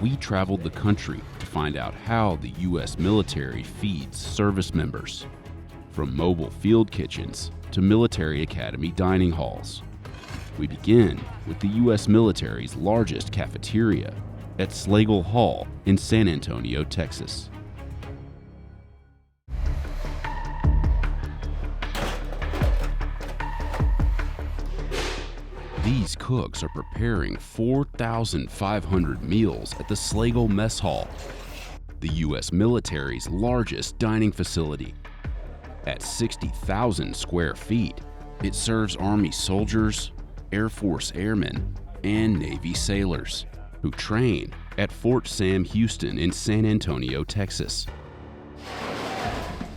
we traveled the country to find out how the U.S. military feeds service members, from mobile field kitchens to military academy dining halls. We begin with the U.S. military's largest cafeteria at Slagle Hall in San Antonio, Texas. These cooks are preparing 4,500 meals at the Slagle Mess Hall, the U.S. military's largest dining facility. At 60,000 square feet, it serves Army soldiers, Air Force airmen, and Navy sailors who train at Fort Sam Houston in San Antonio, Texas.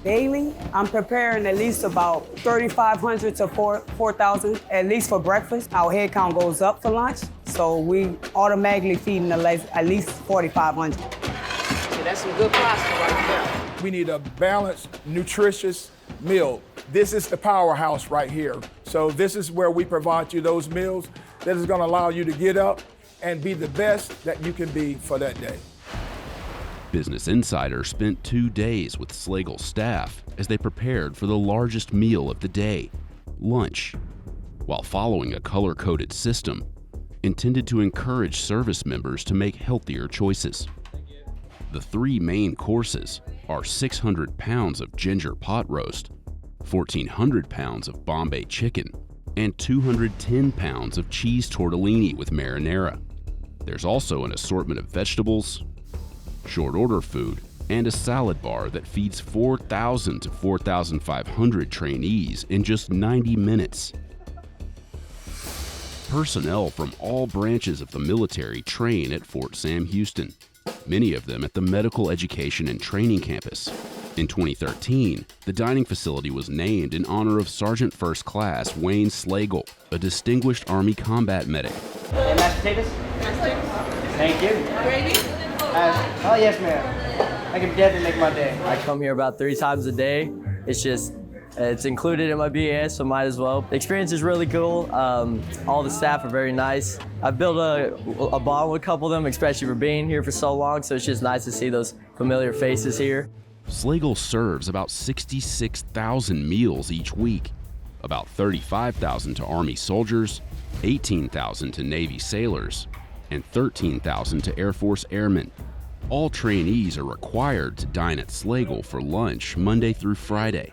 Daily, I'm preparing at least about 3,500 to 4,000, at least for breakfast. Our head count goes up for lunch, so we automatically feeding at least 4,500. So that's some good pasta right there. We need a balanced, nutritious meal. This is the powerhouse right here. So this is where we provide you those meals that is gonna allow you to get up and be the best that you can be for that day. Business Insider spent 2 days with Slagle staff as they prepared for the largest meal of the day, lunch, while following a color-coded system intended to encourage service members to make healthier choices. The 3 main courses are 600 pounds of ginger pot roast, 1,400 pounds of Bombay chicken, and 210 pounds of cheese tortellini with marinara. There's also an assortment of vegetables, short order food, and a salad bar that feeds 4,000 to 4,500 trainees in just 90 minutes. Personnel from all branches of the military train at Fort Sam Houston, many of them at the Medical Education and Training Campus. In 2013, the dining facility was named in honor of Sergeant First Class Wayne Slagle, a distinguished Army combat medic. And mashed potatoes? Mashed potatoes. Thank you. Gravy? Oh yes, ma'am. I can definitely make my day. I come here about 3 times a day. It's included in my BAS, so might as well. The experience is really cool. All the staff are very nice. I've built a bond with a couple of them, especially for being here for so long, so it's just nice to see those familiar faces here. Slagle serves about 66,000 meals each week, about 35,000 to Army soldiers, 18,000 to Navy sailors, and 13,000 to Air Force airmen. All trainees are required to dine at Slagle for lunch Monday through Friday.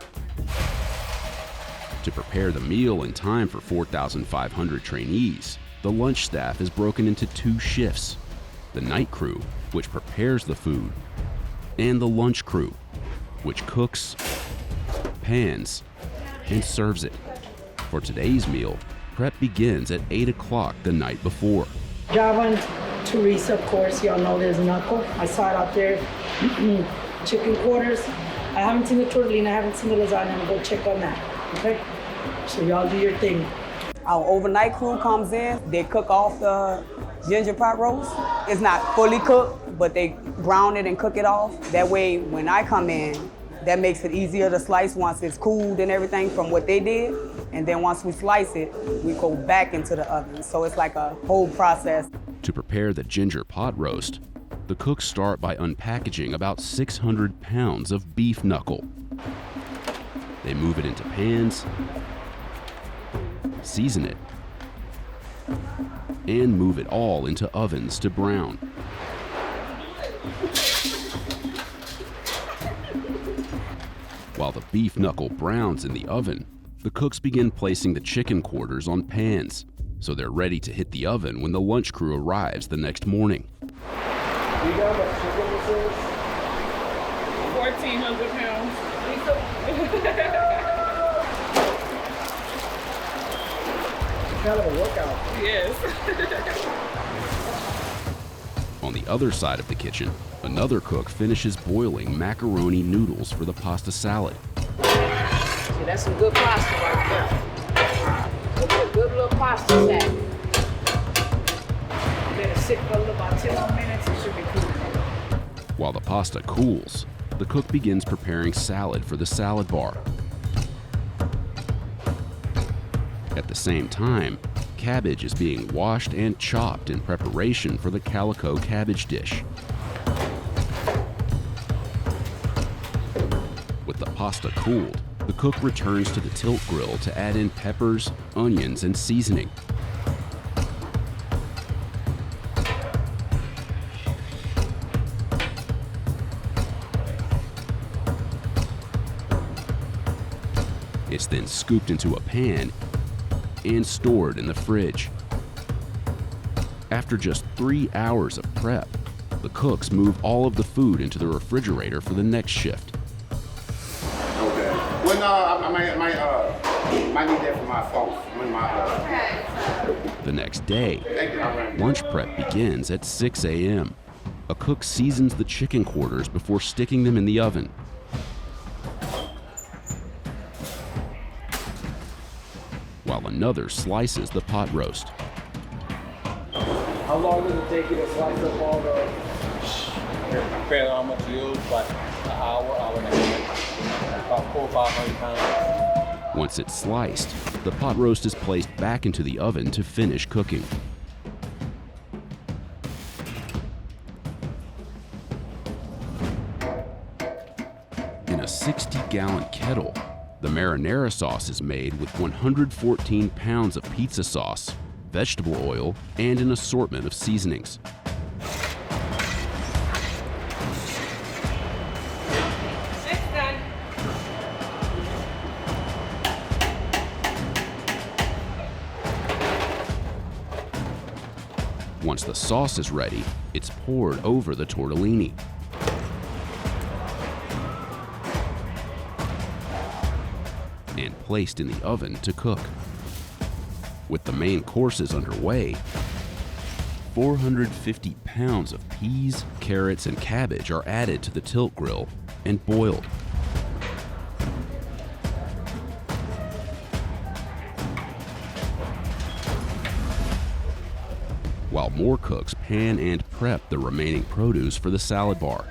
To prepare the meal in time for 4,500 trainees, the lunch staff is broken into 2 shifts: the night crew, which prepares the food, and the lunch crew, which cooks, pans, and serves it. For today's meal, prep begins at 8 o'clock the night before. Java and Teresa, of course, y'all know there's Knuckle. I saw it out there. Chicken quarters. I haven't seen the tortellini, I haven't seen the lasagna. I'm gonna go check on that, okay? So y'all do your thing. Our overnight crew comes in, they cook off the ginger pot roast. It's not fully cooked, but they brown it and cook it off. That way, when I come in, that makes it easier to slice once it's cooled and everything from what they did. And then once we slice it, we go back into the oven. So it's like a whole process. To prepare the ginger pot roast, the cooks start by unpackaging about 600 pounds of beef knuckle. They move it into pans, season it, and move it all into ovens to brown. While the beef knuckle browns in the oven, the cooks begin placing the chicken quarters on pans, so they're ready to hit the oven when the lunch crew arrives the next morning. You know what chicken this is? 1,400 pounds. Kind of a workout. Yes. On the other side of the kitchen, another cook finishes boiling macaroni noodles for the pasta salad. See, that's some good pasta right there. Good little pasta salad. Let it sit for about 10 more minutes. It should be cool. While the pasta cools, the cook begins preparing salad for the salad bar. At the same time, cabbage is being washed and chopped in preparation for the calico cabbage dish. With the pasta cooled, the cook returns to the tilt grill to add in peppers, onions, and seasoning. It's then scooped into a pan and stored in the fridge. After just 3 hours of prep, the cooks move all of the food into the refrigerator for the next shift. Okay. Well, no, I might need that for my folks. The next day, lunch prep begins at 6 a.m. A cook seasons the chicken quarters before sticking them in the oven. While another slices the pot roast. How long does it take you to slice up all the... Depending on how much you use, like an hour and a half, about 400 or 500 pounds. Once it's sliced, the pot roast is placed back into the oven to finish cooking. In a 60-gallon kettle, the marinara sauce is made with 114 pounds of pizza sauce, vegetable oil, and an assortment of seasonings. Once the sauce is ready, it's poured over the tortellini. And placed in the oven to cook. With the main courses underway, 450 pounds of peas, carrots, and cabbage are added to the tilt grill and boiled. While more cooks pan and prep the remaining produce for the salad bar.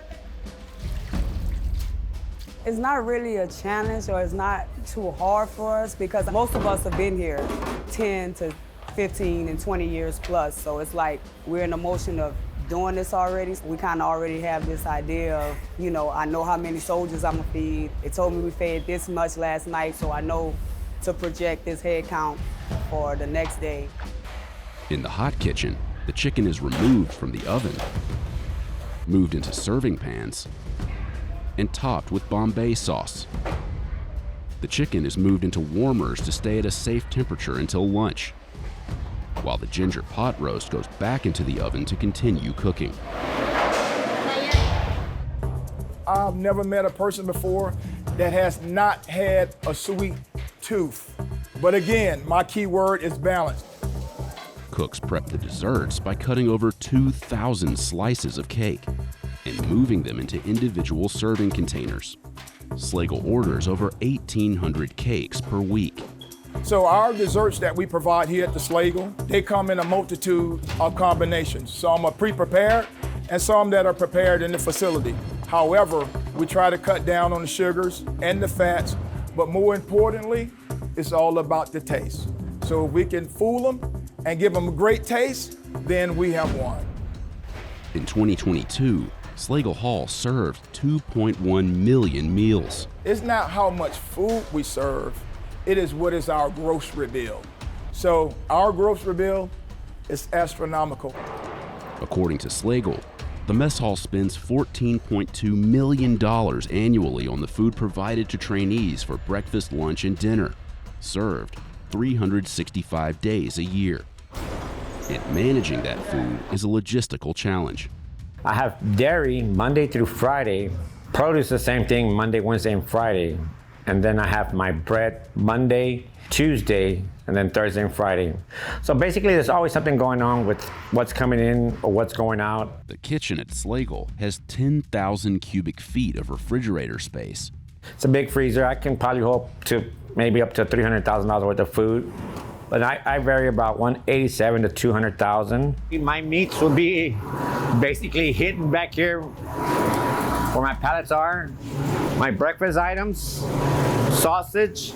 It's not really a challenge, or it's not too hard for us, because most of us have been here 10 to 15 and 20 years plus. So it's like we're in the motion of doing this already. We kind of already have this idea of, I know how many soldiers I'm gonna feed. They told me we fed this much last night, so I know to project this head count for the next day. In the hot kitchen, the chicken is removed from the oven, moved into serving pans, and topped with Bombay sauce. The chicken is moved into warmers to stay at a safe temperature until lunch, while the ginger pot roast goes back into the oven to continue cooking. I've never met a person before that has not had a sweet tooth. But again, my key word is balance. Cooks prep the desserts by cutting over 2,000 slices of cake and moving them into individual serving containers. Slagle orders over 1,800 cakes per week. So our desserts that we provide here at the Slagle, they come in a multitude of combinations. Some are pre-prepared and some that are prepared in the facility. However, we try to cut down on the sugars and the fats, but more importantly, it's all about the taste. So if we can fool them and give them a great taste, then we have won. In 2022, Slagle Hall served 2.1 million meals. It's not how much food we serve, it is what is our grocery bill. So our grocery bill is astronomical. According to Slagle, the mess hall spends $14.2 million annually on the food provided to trainees for breakfast, lunch, and dinner, served 365 days a year. And managing that food is a logistical challenge. I have dairy Monday through Friday, produce the same thing Monday, Wednesday, and Friday. And then I have my bread Monday, Tuesday, and then Thursday and Friday. So basically there's always something going on with what's coming in or what's going out. The kitchen at Slagle has 10,000 cubic feet of refrigerator space. It's a big freezer. I can probably hold to maybe up to $300,000 worth of food. But I vary about 187 to 200,000. My meats will be basically hidden back here where my pallets are. My breakfast items, sausage,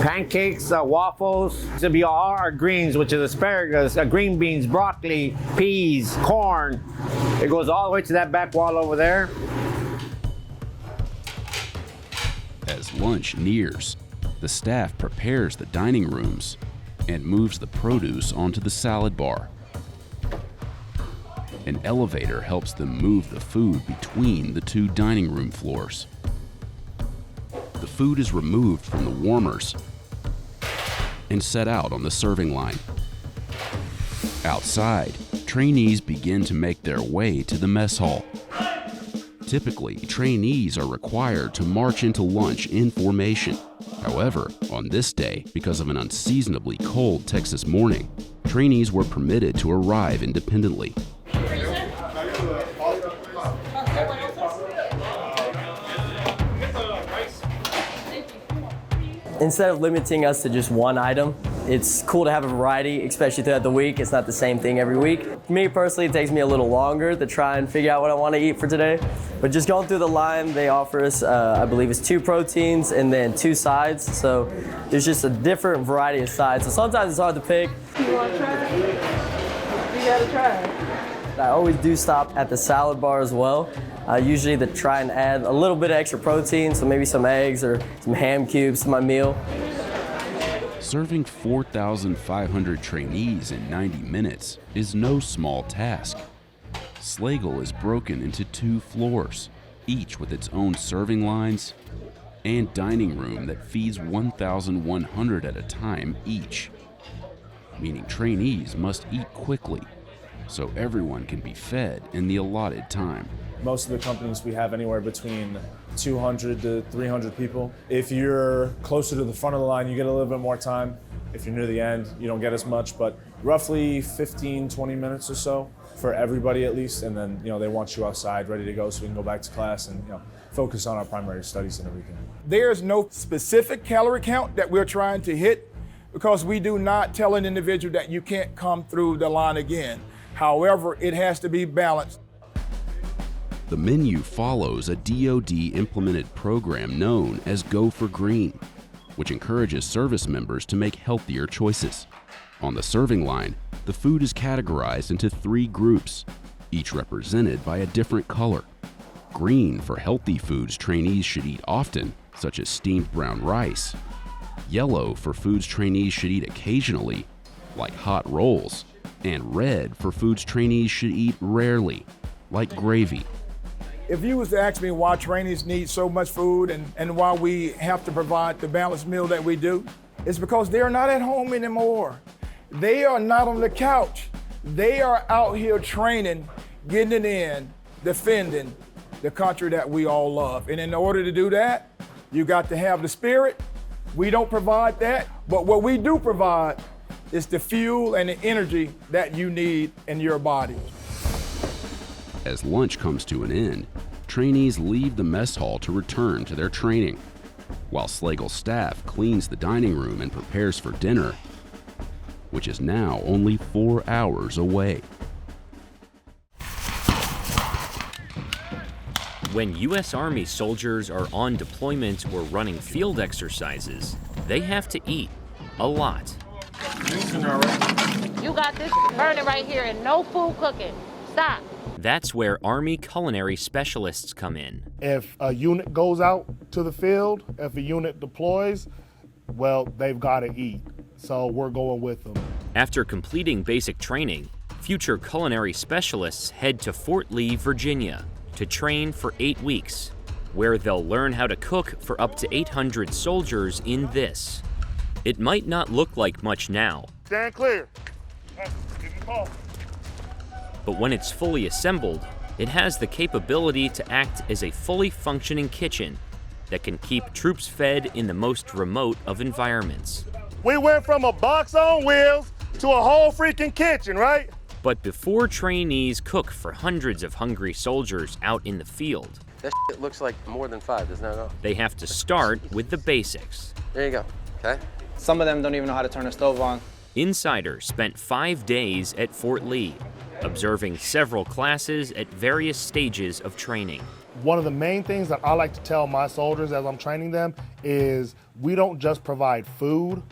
pancakes, waffles. This will be all our greens, which is asparagus, green beans, broccoli, peas, corn. It goes all the way to that back wall over there. As lunch nears, the staff prepares the dining rooms and moves the produce onto the salad bar. An elevator helps them move the food between the two dining room floors. The food is removed from the warmers and set out on the serving line. Outside, trainees begin to make their way to the mess hall. Typically, trainees are required to march into lunch in formation. However, on this day, because of an unseasonably cold Texas morning, trainees were permitted to arrive independently. Instead of limiting us to just one item, it's cool to have a variety, especially throughout the week. It's not the same thing every week. Me personally, it takes me a little longer to try and figure out what I want to eat for today. But just going through the line, they offer us, I believe it's 2 proteins and then 2 sides. So there's just a different variety of sides. So sometimes it's hard to pick. You want to try it? You got to try it. I always do stop at the salad bar as well. Usually to try and add a little bit of extra protein, so maybe some eggs or some ham cubes to my meal. Serving 4,500 trainees in 90 minutes is no small task. Slagle is broken into 2 floors, each with its own serving lines and dining room that feeds 1,100 at a time each, meaning trainees must eat quickly so everyone can be fed in the allotted time. Most of the companies we have anywhere between 200 to 300 people. If you're closer to the front of the line, you get a little bit more time. If you're near the end, you don't get as much, but roughly 15, 20 minutes or so for everybody at least. And then, they want you outside ready to go so we can go back to class and, focus on our primary studies and everything. There's no specific calorie count that we're trying to hit because we do not tell an individual that you can't come through the line again. However, it has to be balanced. The menu follows a DoD-implemented program known as Go for Green, which encourages service members to make healthier choices. On the serving line, the food is categorized into 3 groups, each represented by a different color. Green for healthy foods trainees should eat often, such as steamed brown rice. Yellow for foods trainees should eat occasionally, like hot rolls. And red for foods trainees should eat rarely, like gravy. If you was to ask me why trainees need so much food and why we have to provide the balanced meal that we do, it's because they are not at home anymore. They are not on the couch. They are out here training, getting it in, defending the country that we all love. And in order to do that, you got to have the spirit. We don't provide that, but what we do provide is the fuel and the energy that you need in your body. As lunch comes to an end, trainees leave the mess hall to return to their training, while Slagle staff cleans the dining room and prepares for dinner, which is now only 4 hours away. When U.S. Army soldiers are on deployment or running field exercises, they have to eat a lot. You got this burning right here and no food cooking. Stop. That's where Army culinary specialists come in. If a unit goes out to the field, if a unit deploys, well, they've got to eat. So we're going with them. After completing basic training, future culinary specialists head to Fort Lee, Virginia, to train for 8 weeks, where they'll learn how to cook for up to 800 soldiers in this. It might not look like much now, Stand clear. but when it's fully assembled, it has the capability to act as a fully functioning kitchen that can keep troops fed in the most remote of environments. We went from a box on wheels to a whole freaking kitchen, right? But before trainees cook for hundreds of hungry soldiers out in the field, That shit looks like more than 5, doesn't it? they have to start with the basics. There you go, okay? Some of them don't even know how to turn a stove on. Insider spent 5 days at Fort Lee, observing several classes at various stages of training. One of the main things that I like to tell my soldiers as I'm training them is We don't just provide food,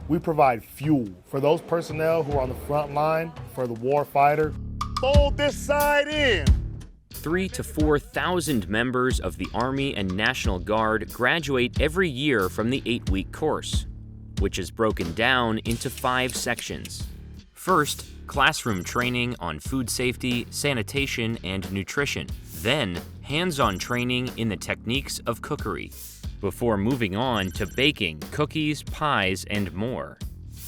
we provide fuel for those personnel who are on the front line, for the war fighter. Fold this side in. 3,000 to 4,000 members of the Army and National Guard graduate every year from the 8-week course, which is broken down into 5 sections. First, classroom training on food safety, sanitation, and nutrition. Then, hands-on training in the techniques of cookery, before moving on to baking, cookies, pies, and more.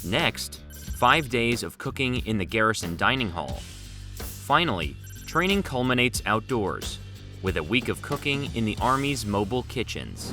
Next, 5 days of cooking in the garrison dining hall. Finally, training culminates outdoors, with a week of cooking in the Army's mobile kitchens.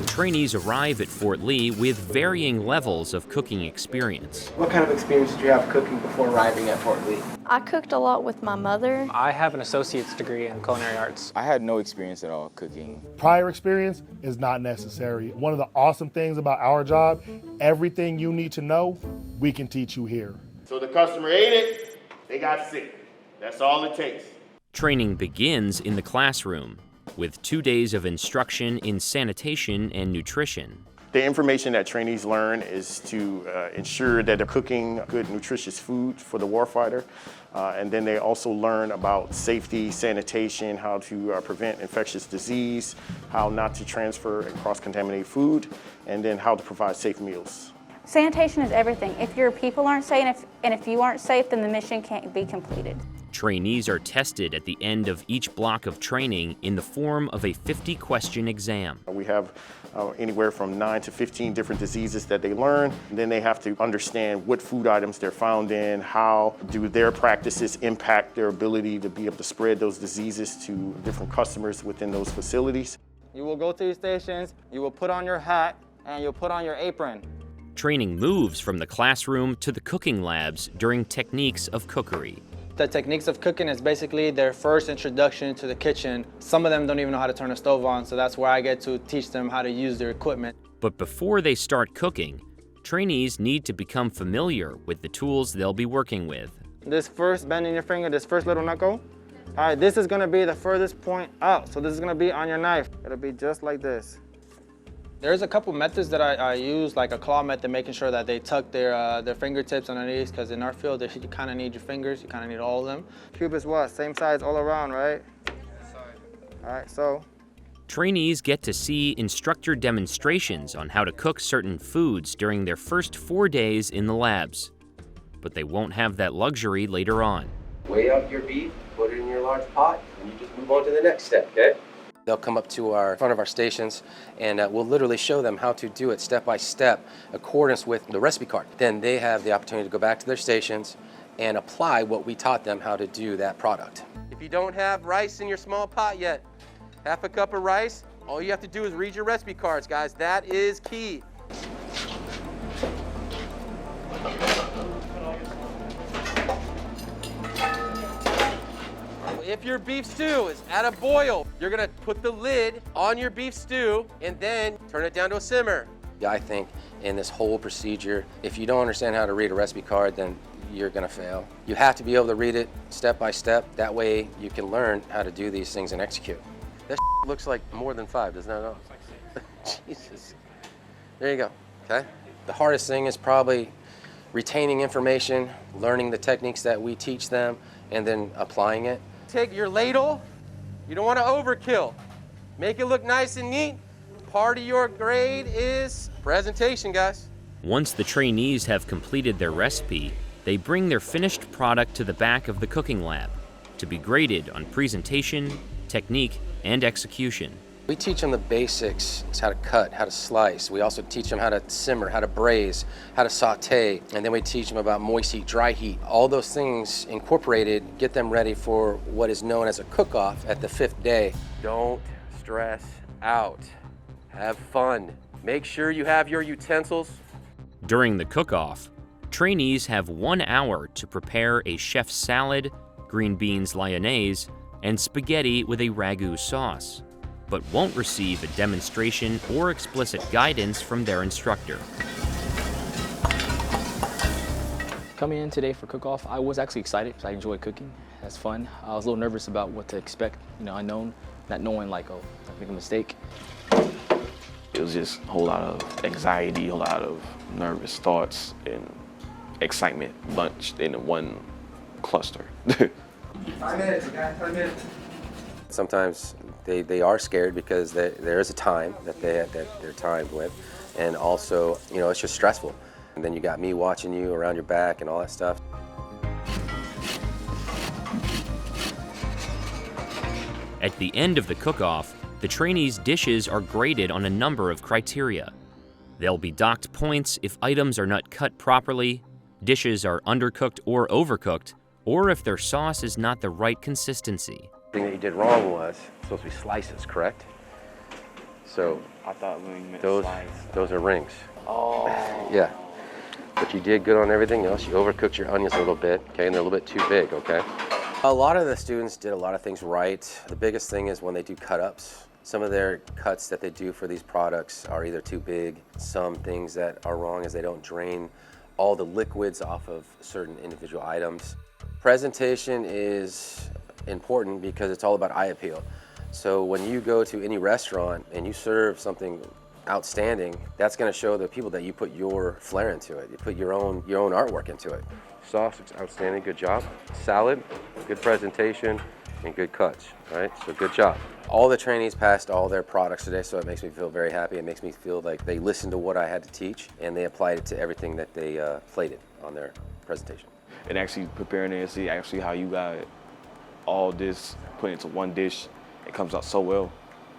Trainees arrive at Fort Lee with varying levels of cooking experience. What kind of experience did you have cooking before arriving at Fort Lee? I cooked a lot with my mother. I have an associate's degree in culinary arts. I had no experience at all cooking. Prior experience is not necessary. One of the awesome things about our job, everything you need to know, we can teach you here. So the customer ate it, they got sick. That's all it takes. Training begins in the classroom, with 2 days of instruction in sanitation and nutrition. The information that trainees learn is to ensure that they're cooking good, nutritious food for the warfighter. And then they also learn about safety, sanitation, how to prevent infectious disease, how not to transfer and cross-contaminate food, and then how to provide safe meals. Sanitation is everything. If your people aren't safe and if you aren't safe, then the mission can't be completed. Trainees are tested at the end of each block of training in the form of a 50-question exam. We have anywhere from 9 to 15 different diseases that they learn. And then they have to understand what food items they're found in, how do their practices impact their ability to be able to spread those diseases to different customers within those facilities. You will go to your stations, you will put on your hat, and you'll put on your apron. Training moves from the classroom to the cooking labs during techniques of cookery. The techniques of cooking is basically their first introduction to the kitchen. Some of them don't even know how to turn a stove on, so that's where I get to teach them how to use their equipment. But before they start cooking, trainees need to become familiar with the tools they'll be working with. This first bend in your finger, this first little knuckle, all right, this is gonna be the furthest point out, so this is gonna be on your knife. It'll be just like this. There's a couple methods that I use, like a claw method, making sure that they tuck their fingertips underneath, because in our field, you kind of need your fingers, you kind of need all of them. Cube is what? Same size all around, right? All right, so. Trainees get to see instructor demonstrations on how to cook certain foods during their first 4 days in the labs. But they won't have that luxury later on. Weigh up your beef, put it in your large pot, and you just move on to the next step, okay? They'll come up to front of our stations, and we'll literally show them how to do it step by step, accordance with the recipe card. Then they have the opportunity to go back to their stations and apply what we taught them how to do that product. If you don't have rice in your small pot yet, half a cup of rice, all you have to do is read your recipe cards, guys. That is key. If your beef stew is at a boil, you're gonna put the lid on your beef stew and then turn it down to a simmer. I think in this whole procedure, if you don't understand how to read a recipe card, then you're gonna fail. You have to be able to read it step by step. That way you can learn how to do these things and execute. That looks like more than 5, doesn't it? All? Jesus. There you go, okay? The hardest thing is probably retaining information, learning the techniques that we teach them, and then applying it. Take your ladle, you don't want to overkill. Make it look nice and neat. Part of your grade is presentation, guys. Once the trainees have completed their recipe, they bring their finished product to the back of the cooking lab to be graded on presentation, technique, and execution. We teach them the basics, how to cut, how to slice. We also teach them how to simmer, how to braise, how to saute, and then we teach them about moist heat, dry heat. All those things incorporated get them ready for what is known as a cook-off at the 5th day. Don't stress out. Have fun. Make sure you have your utensils. During the cook-off, trainees have 1 hour to prepare a chef's salad, green beans lyonnaise, and spaghetti with a ragu sauce, but won't receive a demonstration or explicit guidance from their instructor. Coming in today for cook-off, I was actually excited because I enjoy cooking. That's fun. I was a little nervous about what to expect, unknown, not knowing like, oh, I make a mistake. It was just a whole lot of anxiety, a lot of nervous thoughts, and excitement bunched in one cluster. 5 minutes, guys, 5 minutes. Sometimes they are scared because there is a time that they're timed with, and also, you know, it's just stressful. And then you got me watching you around your back and all that stuff. At the end of the cook-off, the trainees' dishes are graded on a number of criteria. They'll be docked points if items are not cut properly, dishes are undercooked or overcooked, or if their sauce is not the right consistency. The thing that you did wrong was supposed to be slices, correct? So I thought we meant those are rings. Oh. Yeah. But you did good on everything else. You overcooked your onions a little bit, okay, and they're a little bit too big, okay? A lot of the students did a lot of things right. The biggest thing is when they do cut-ups. Some of their cuts that they do for these products are either too big. Some things that are wrong is they don't drain all the liquids off of certain individual items. Presentation is important because it's all about eye appeal. So when you go to any restaurant and you serve something outstanding, that's going to show the people that you put your flair into it. You put your own artwork into it. Sauce, it's outstanding, good job. Salad, good presentation, and good cuts, right? So good job. All the trainees passed all their products today, so it makes me feel very happy. It makes me feel like they listened to what I had to teach, and they applied it to everything that they plated on their presentation. And actually preparing it and see actually how you got all this put into one dish. It comes out so well.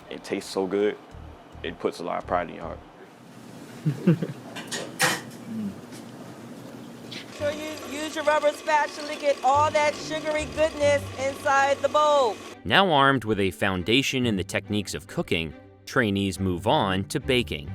It tastes so good. It puts a lot of pride in your heart. Sure you use your rubber spatula to get all that sugary goodness inside the bowl. Now armed with a foundation in the techniques of cooking, trainees move on to baking.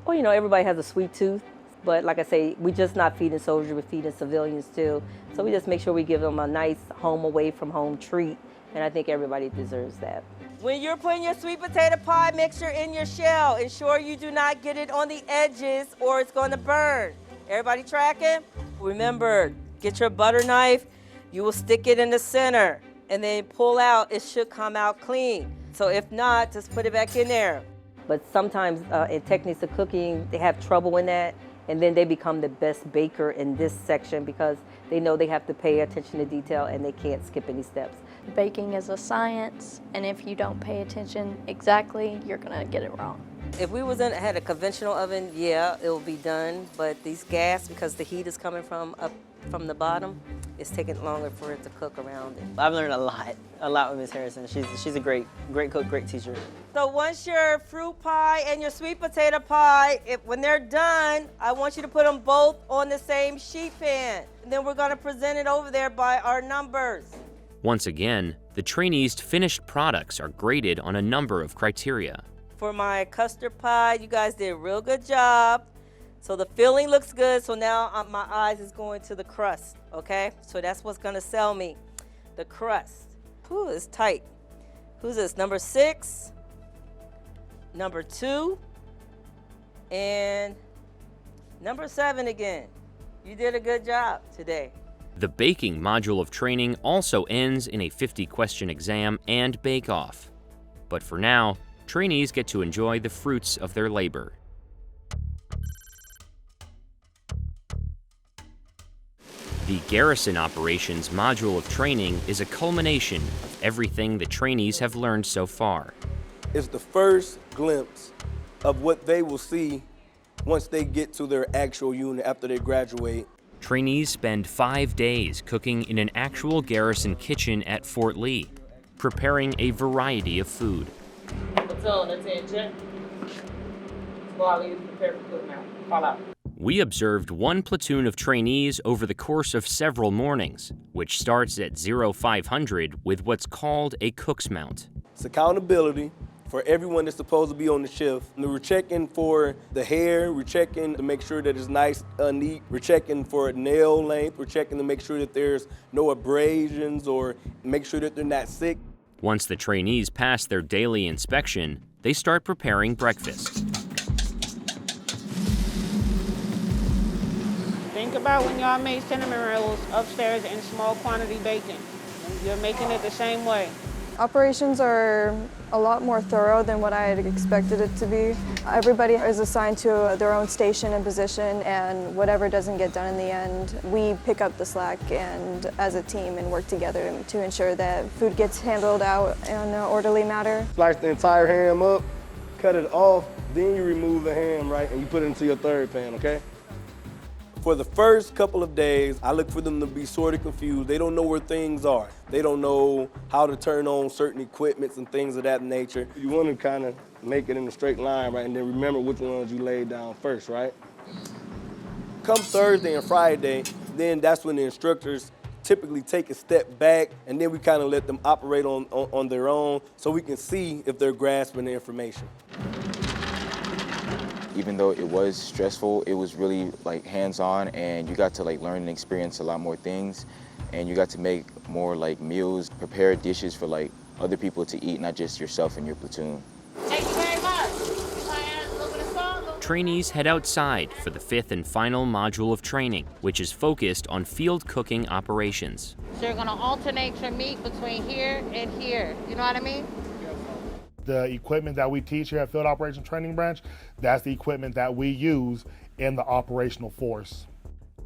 Well, you know, everybody has a sweet tooth, but like I say, we're just not feeding soldiers, we're feeding civilians too. So we just make sure we give them a nice home away from home treat, and I think everybody deserves that. When you're putting your sweet potato pie mixture in your shell, ensure you do not get it on the edges or it's going to burn. Everybody tracking? Remember, get your butter knife, you will stick it in the center, and then pull out, it should come out clean. So if not, just put it back in there. But sometimes in techniques of cooking, they have trouble in that, and then they become the best baker in this section because they know they have to pay attention to detail and they can't skip any steps. Baking is a science, and if you don't pay attention exactly, you're gonna get it wrong. If we had a conventional oven, yeah, it will be done, but these gas, because the heat is coming from up from the bottom, it's taking longer for it to cook around it. I've learned a lot with Miss Harrison. She's a great cook, great teacher. So once your fruit pie and your sweet potato pie, when they're done, I want you to put them both on the same sheet pan. And then we're gonna present it over there by our numbers. Once again, the trainees' finished products are graded on a number of criteria. For my custard pie, you guys did a real good job. So the filling looks good, so now my eyes is going to the crust, okay? So that's what's gonna sell me, the crust. Ooh, it's tight. Who's this, number 6, number 2, and number 7 again. You did a good job today. The baking module of training also ends in a 50-question exam and bake-off. But for now, trainees get to enjoy the fruits of their labor. The Garrison Operations module of training is a culmination of everything the trainees have learned so far. It's the first glimpse of what they will see once they get to their actual unit after they graduate. Trainees spend 5 days cooking in an actual garrison kitchen at Fort Lee, preparing a variety of food. Platoon, attention. While you prepare for cook now. Fall out. We observed one platoon of trainees over the course of several mornings, which starts at 0500 with what's called a cook's mount. It's accountability for everyone that's supposed to be on the shift. And we're checking for the hair, we're checking to make sure that it's nice, neat, we're checking for nail length, we're checking to make sure that there's no abrasions or make sure that they're not sick. Once the trainees pass their daily inspection, they start preparing breakfast. Think about when y'all made cinnamon rolls upstairs in small quantity baking. You're making it the same way. Operations are a lot more thorough than what I had expected it to be. Everybody is assigned to their own station and position, and whatever doesn't get done in the end, we pick up the slack and as a team and work together to ensure that food gets handled out in an orderly manner. Slice the entire ham up, cut it off, then you remove the ham, right, and you put it into your third pan, okay? For the first couple of days, I look for them to be sort of confused. They don't know where things are. They don't know how to turn on certain equipments and things of that nature. You want to kind of make it in a straight line, right, and then remember which ones you laid down first, right? Come Thursday and Friday, then that's when the instructors typically take a step back, and then we kind of let them operate on their own so we can see if they're grasping the information. Even though it was stressful, it was really like hands-on, and you got to like learn and experience a lot more things, and you got to make more like meals, prepare dishes for like other people to eat, not just yourself and your platoon. Thank you very much. Trainees head outside for the 5th and final module of training, which is focused on field cooking operations. So you're gonna alternate your meat between here and here. You know what I mean? The equipment that we teach here at Field Operations Training Branch, that's the equipment that we use in the operational force.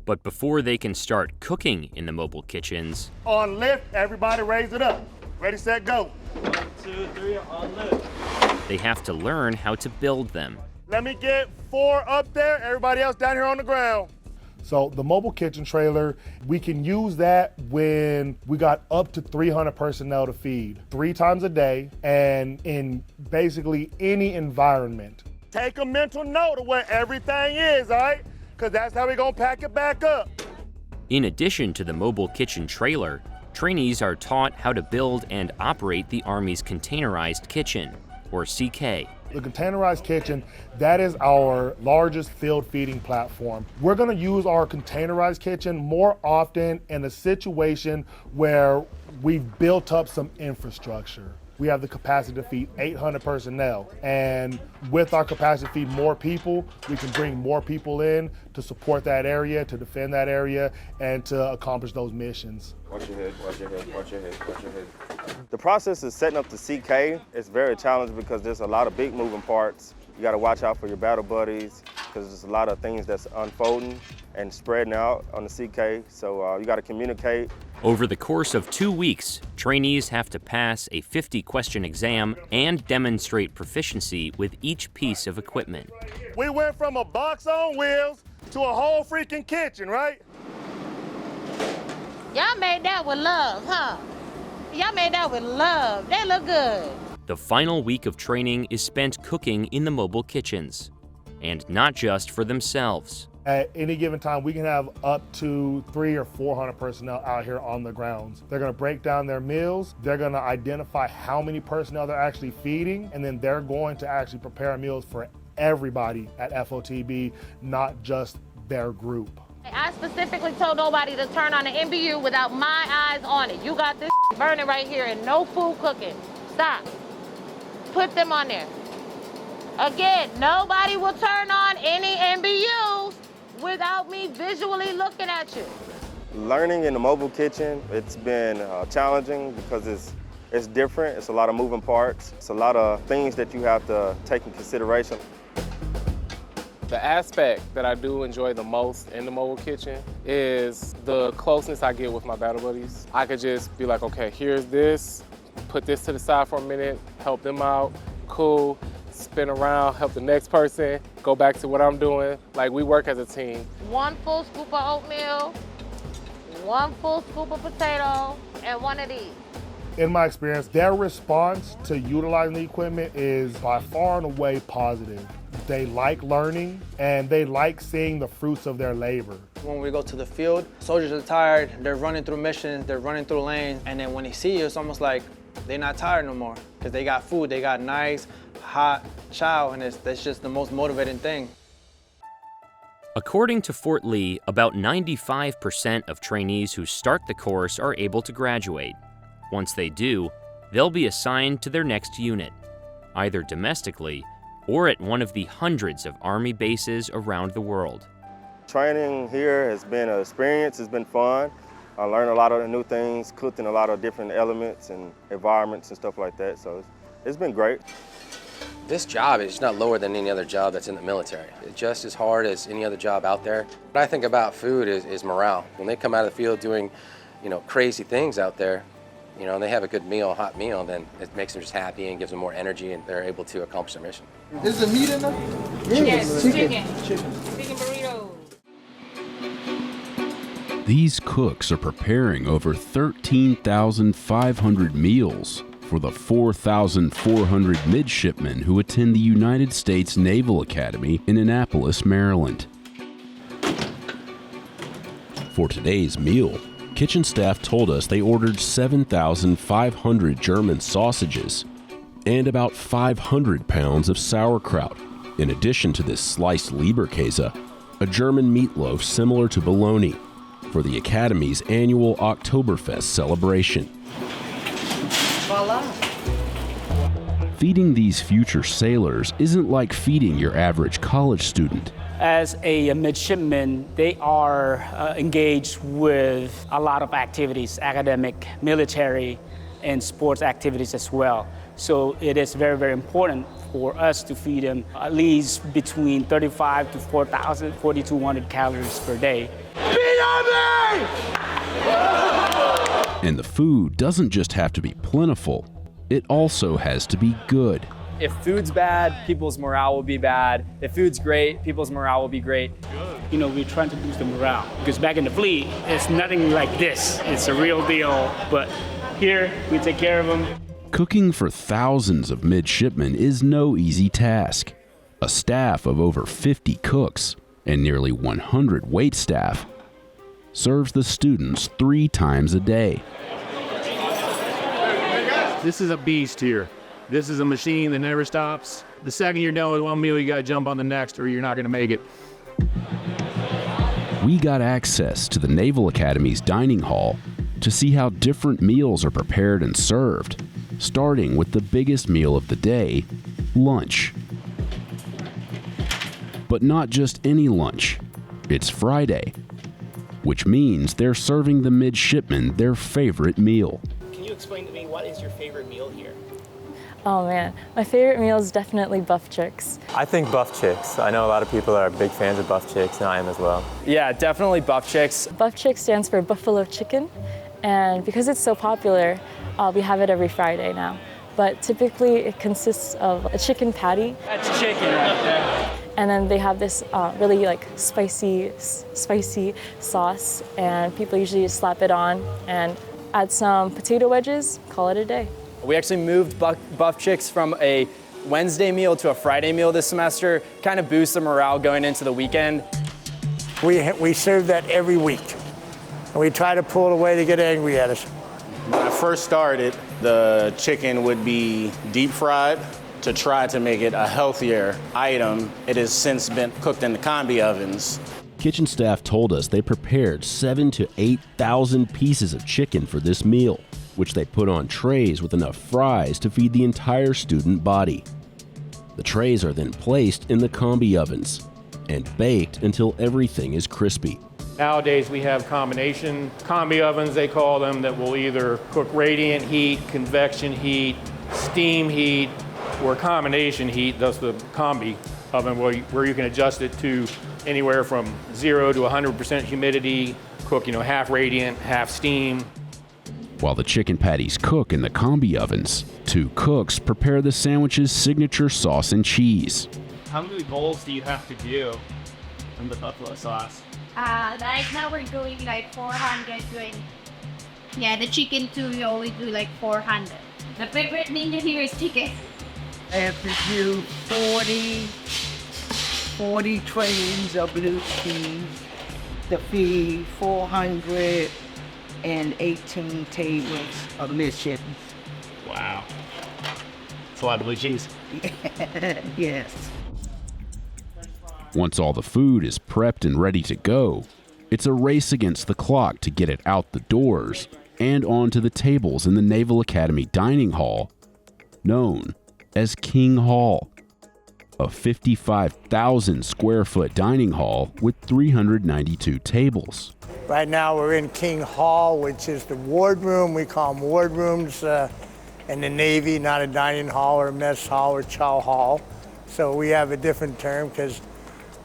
But before they can start cooking in the mobile kitchens, On lift, everybody raise it up. Ready, set, go. 1, 2, 3, on lift. they have to learn how to build them. Let me get 4 up there, everybody else down here on the ground. So the mobile kitchen trailer, we can use that when we got up to 300 personnel to feed 3 times a day and in basically any environment. Take a mental note of where everything is, all right? Because that's how we're going to pack it back up. In addition to the mobile kitchen trailer, trainees are taught how to build and operate the Army's containerized kitchen, or CK. The containerized kitchen, that is our largest field feeding platform. We're gonna use our containerized kitchen more often in a situation where we've built up some infrastructure. We have the capacity to feed 800 personnel, and with our capacity to feed more people, we can bring more people in to support that area, to defend that area, and to accomplish those missions. Watch your head, watch your head, watch your head, watch your head. The process of setting up the CK is very challenging because there's a lot of big moving parts. You got to watch out for your battle buddies because there's a lot of things that's unfolding and spreading out on the CK, so you got to communicate. Over the course of 2 weeks, trainees have to pass a 50-question exam and demonstrate proficiency with each piece of equipment. We went from a box on wheels to a whole freaking kitchen, right? Y'all made that with love, huh? Y'all made that with love. They look good. The final week of training is spent cooking in the mobile kitchens, and not just for themselves. At any given time, we can have up to 300 or 400 personnel out here on the grounds. They're gonna break down their meals, they're gonna identify how many personnel they're actually feeding, and then they're going to actually prepare meals for everybody at FOTB, not just their group. I specifically told nobody to turn on the MBU without my eyes on it. You got this burning right here and no food cooking. Stop. Put them on there. Again, nobody will turn on any MBUs without me visually looking at you. Learning in the mobile kitchen, it's been challenging because it's different. It's a lot of moving parts. It's a lot of things that you have to take in consideration. The aspect that I do enjoy the most in the mobile kitchen is the closeness I get with my battle buddies. I could just be like, okay, here's this, put this to the side for a minute, help them out, cool, spin around, help the next person, go back to what I'm doing. Like, we work as a team. 1 full scoop of oatmeal, 1 full scoop of potato, and 1 of these. In my experience, their response to utilizing the equipment is by far and away positive. They like learning and they like seeing the fruits of their labor. When we go to the field, soldiers are tired, they're running through missions, they're running through lanes, and then when they see you, it's almost like they're not tired no more because they got food, they got nice, hot chow, and that's just the most motivating thing. According to Fort Lee, about 95% of trainees who start the course are able to graduate. Once they do, they'll be assigned to their next unit, either domestically or at one of the hundreds of Army bases around the world. Training here has been an experience, it's been fun. I learned a lot of new things, cooked in a lot of different elements and environments and stuff like that. So it's been great. This job is not lower than any other job that's in the military. It's just as hard as any other job out there. What I think about food is morale. When they come out of the field doing, crazy things out there, and they have a good meal, hot meal, then it makes them just happy and gives them more energy and they're able to accomplish their mission. Is the meat in there? Yes, chicken burrito. These cooks are preparing over 13,500 meals for the 4,400 midshipmen who attend the United States Naval Academy in Annapolis, Maryland. For today's meal, kitchen staff told us they ordered 7,500 German sausages and about 500 pounds of sauerkraut, in addition to this sliced Leberkäse, a German meatloaf similar to bologna, for the Academy's annual Oktoberfest celebration. Voila. Feeding these future sailors isn't like feeding your average college student. As a midshipman, they are engaged with a lot of activities, academic, military, and sports activities as well. So it is very, very important for us to feed them at least between 35 to 4,200 calories per day. And the food doesn't just have to be plentiful, it also has to be good. If food's bad, people's morale will be bad. If food's great, people's morale will be great. We're trying to boost the morale because back in the fleet, it's nothing like this. It's a real deal, but here we take care of them. Cooking for thousands of midshipmen is no easy task. A staff of over 50 cooks and nearly 100 wait staff serves the students 3 times a day. This is a beast here. This is a machine that never stops. The second you're done with one meal, you gotta jump on the next or you're not gonna make it. We got access to the Naval Academy's dining hall to see how different meals are prepared and served, starting with the biggest meal of the day, lunch. But not just any lunch. It's Friday, which means they're serving the midshipmen their favorite meal. Can you explain to me what is your favorite meal here? Oh man, my favorite meal is definitely buff chicks. I think buff chicks. I know a lot of people are big fans of buff chicks, and I am as well. Yeah, definitely buff chicks. Buff chick stands for buffalo chicken, and because it's so popular, we have it every Friday now. But typically it consists of a chicken patty. That's chicken right there. And then they have this really spicy sauce, and people usually just slap it on and add some potato wedges, call it a day. We actually moved buff chicks from a Wednesday meal to a Friday meal this semester, kind of boost the morale going into the weekend. We serve that every week, and we try to pull it away to get angry at us. When I first started, the chicken would be deep fried to try to make it a healthier item. It has since been cooked in the combi ovens. Kitchen staff told us they prepared 7,000 to 8,000 pieces of chicken for this meal, which they put on trays with enough fries to feed the entire student body. The trays are then placed in the combi ovens and baked until everything is crispy. Nowadays we have combination combi ovens, they call them, that will either cook radiant heat, convection heat, steam heat, or combination heat. That's the combi oven where you can adjust it to anywhere from 0 to 100% humidity, cook half radiant, half steam. While the chicken patties cook in the combi ovens, 2 cooks prepare the sandwich's signature sauce and cheese. How many bowls do you have to do in the buffalo sauce? Right now we're doing 400 the chicken too, we always do 400. The favorite ninja here is chicken. I have to do 40 trays of blue cheese to feed 418 tables of midshipmen. Wow. It's a lot of blue cheese. Yes. Once all the food is prepped and ready to go, it's a race against the clock to get it out the doors and onto the tables in the Naval Academy dining hall, known as King Hall. a 55,000 square foot dining hall with 392 tables. Right now we're in King Hall, which is the wardroom. We call them wardrooms in the Navy, not a dining hall or a mess hall or chow hall. So we have a different term because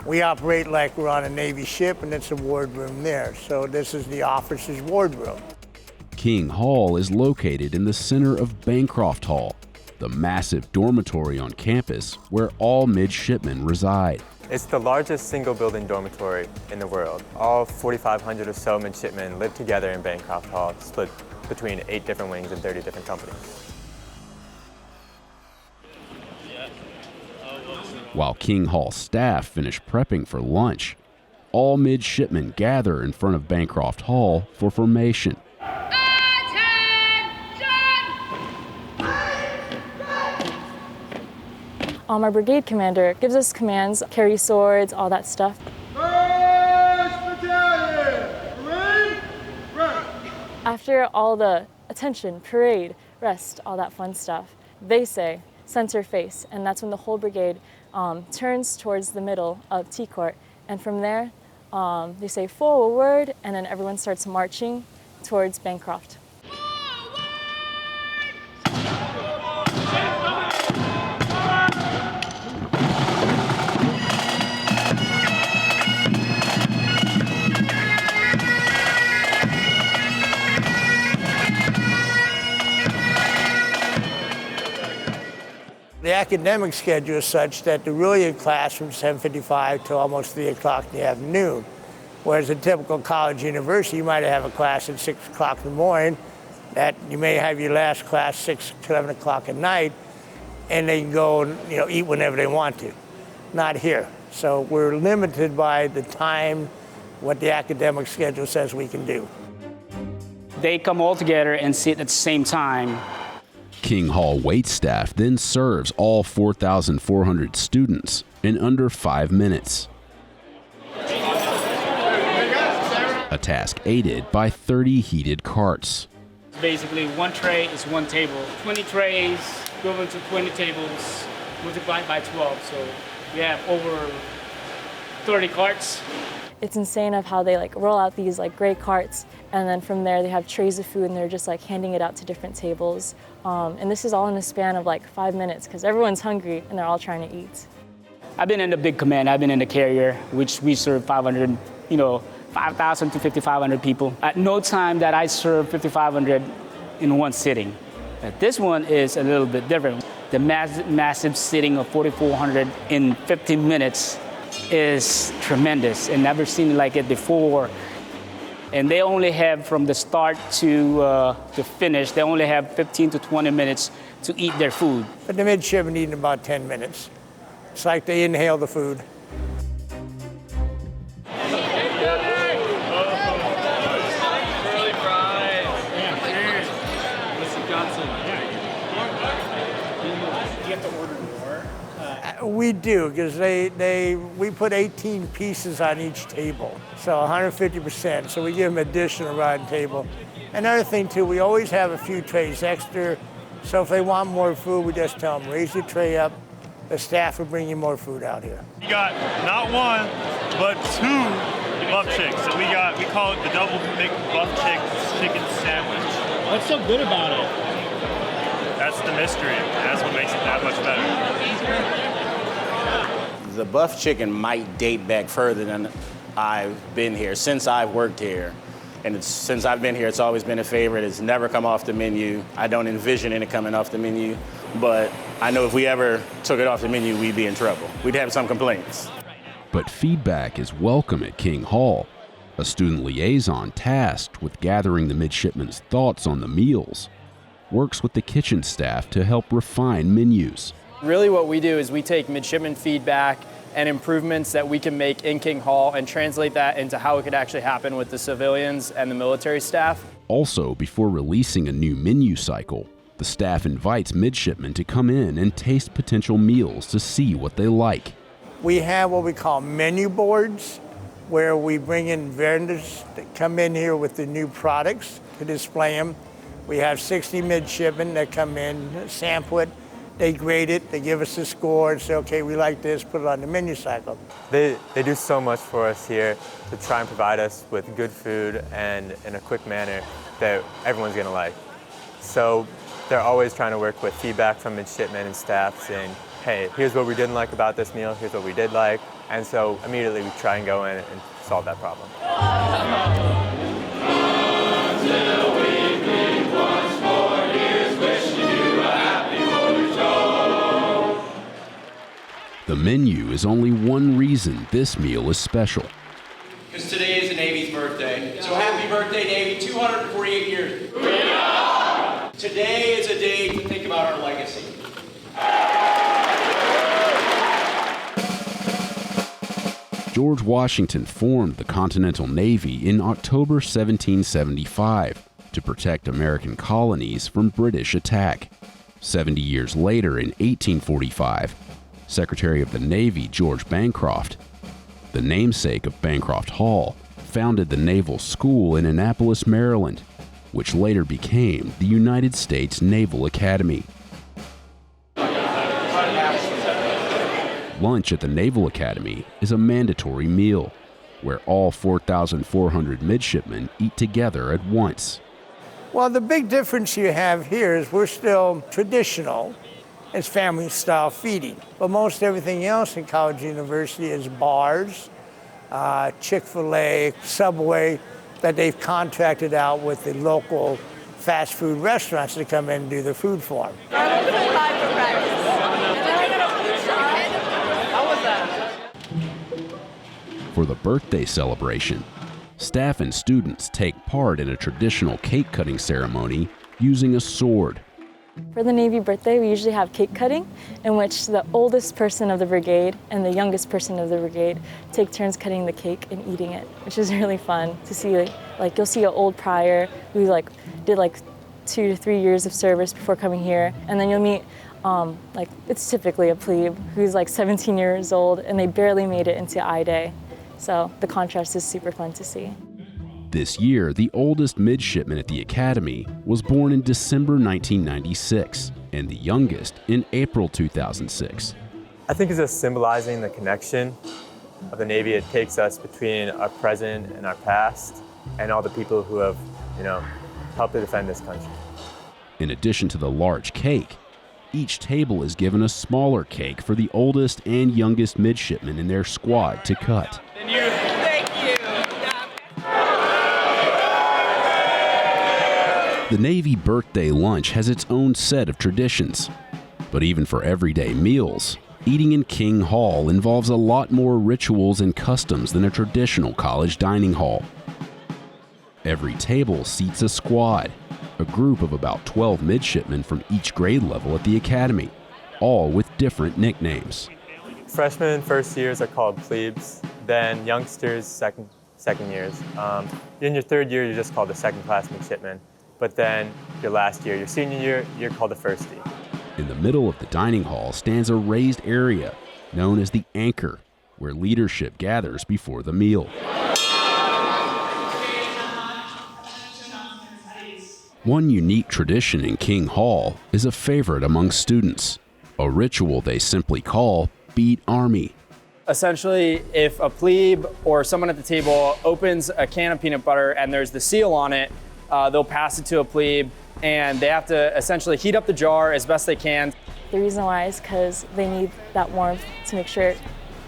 we operate like we're on a Navy ship and it's a wardroom there. So this is the officer's wardroom. King Hall is located in the center of Bancroft Hall, the massive dormitory on campus where all midshipmen reside. It's the largest single building dormitory in the world. All 4,500 or so midshipmen live together in Bancroft Hall, split between 8 different wings and 30 different companies. While King Hall staff finish prepping for lunch, all midshipmen gather in front of Bancroft Hall for formation. Our brigade commander gives us commands, carry swords, all that stuff. After all the attention, parade, rest, all that fun stuff, they say, center face, and that's when the whole brigade turns towards the middle of T-Court. And from there, they say forward, and then everyone starts marching towards Bancroft. The academic schedule is such that they're really in class from 7:55 to almost 3 o'clock in the afternoon. Whereas a typical college university, you might have a class at 6 o'clock in the morning, that you may have your last class 6 to 11 o'clock at night, and they can go and eat whenever they want to. Not here. So we're limited by the time, what the academic schedule says we can do. They come all together and sit at the same time. King Hall waitstaff then serves all 4,400 students in under 5 minutes. A task aided by 30 heated carts. Basically, one tray is one table. 20 trays equivalent to 20 tables multiplied by 12. So we have over 30 carts. It's insane of how they roll out these gray carts, and then from there they have trays of food and they're just handing it out to different tables. And this is all in the span of 5 minutes because everyone's hungry and they're all trying to eat. I've been in the big command. I've been in the carrier, which we serve 5,000 to 5,500 people. At no time that I serve 5,500 in one sitting. But this one is a little bit different. The massive sitting of 4,400 in 15 minutes is tremendous and never seen like it before. And they only have from the start to finish, they only have 15 to 20 minutes to eat their food. But the midshipmen eat in about 10 minutes. It's like they inhale the food. We do, because we put 18 pieces on each table, so 150%. So we give them additional rod table. Another thing too, we always have a few trays extra. So if they want more food, we just tell them, raise your tray up. The staff will bring you more food out here. You got not one, but 2 buff chicks. So we call it the double thick buff chick chicken sandwich. What's so good about it? That's the mystery. That's what makes it that much better. The buff chicken might date back further than I've been here, since I've worked here. And since I've been here, it's always been a favorite. It's never come off the menu. I don't envision it coming off the menu, but I know if we ever took it off the menu, we'd be in trouble. We'd have some complaints. But feedback is welcome at King Hall. A student liaison tasked with gathering the midshipmen's thoughts on the meals works with the kitchen staff to help refine menus. Really what we do is we take midshipman feedback and improvements that we can make in King Hall and translate that into how it could actually happen with the civilians and the military staff. Also, before releasing a new menu cycle, the staff invites midshipmen to come in and taste potential meals to see what they like. We have what we call menu boards, where we bring in vendors that come in here with the new products to display them. We have 60 midshipmen that come in, sample it, They grade it, they give us a score and say, okay, we like this, put it on the menu cycle. They do so much for us here to try and provide us with good food and in a quick manner that everyone's gonna like. So they're always trying to work with feedback from midshipmen and staff saying, hey, here's what we didn't like about this meal, here's what we did like. And so immediately we try and go in and solve that problem. The menu is only one reason this meal is special. Because today is the Navy's birthday. So happy birthday, Navy, 248 years. Today is a day to think about our legacy. George Washington formed the Continental Navy in October 1775 to protect American colonies from British attack. 70 years later, in 1845, Secretary of the Navy George Bancroft, the namesake of Bancroft Hall, founded the Naval School in Annapolis, Maryland, which later became the United States Naval Academy. Lunch at the Naval Academy is a mandatory meal, where all 4,400 midshipmen eat together at once. Well, the big difference you have here is we're still traditional. It's family-style feeding. But most everything else in college university is bars, Chick-fil-A, Subway, that they've contracted out with the local fast food restaurants to come in and do the food for them. For the birthday celebration, staff and students take part in a traditional cake-cutting ceremony using a sword. For the Navy birthday, we usually have cake cutting, in which the oldest person of the brigade and the youngest person of the brigade take turns cutting the cake and eating it, which is really fun to see. Like you'll see an old prior who did 2 to 3 years of service before coming here, and then you'll meet it's typically a plebe who's 17 years old and they barely made it into I Day. So the contrast is super fun to see. This year, the oldest midshipman at the Academy was born in December 1996, and the youngest in April 2006. I think it's just symbolizing the connection of the Navy. It takes us between our present and our past, and all the people who have, helped to defend this country. In addition to the large cake, each table is given a smaller cake for the oldest and youngest midshipmen in their squad to cut. The Navy birthday lunch has its own set of traditions. But even for everyday meals, eating in King Hall involves a lot more rituals and customs than a traditional college dining hall. Every table seats a squad, a group of about 12 midshipmen from each grade level at the Academy, all with different nicknames. Freshmen first years are called plebes, then youngsters second years. In your third year, you're just called the second class midshipman. But then your last year, your senior year, you're called the firstie. In the middle of the dining hall stands a raised area known as the anchor, where leadership gathers before the meal. One unique tradition in King Hall is a favorite among students, a ritual they simply call Beat Army. Essentially, if a plebe or someone at the table opens a can of peanut butter and there's the seal on it, they'll pass it to a plebe, and they have to essentially heat up the jar as best they can. The reason why is because they need that warmth to make sure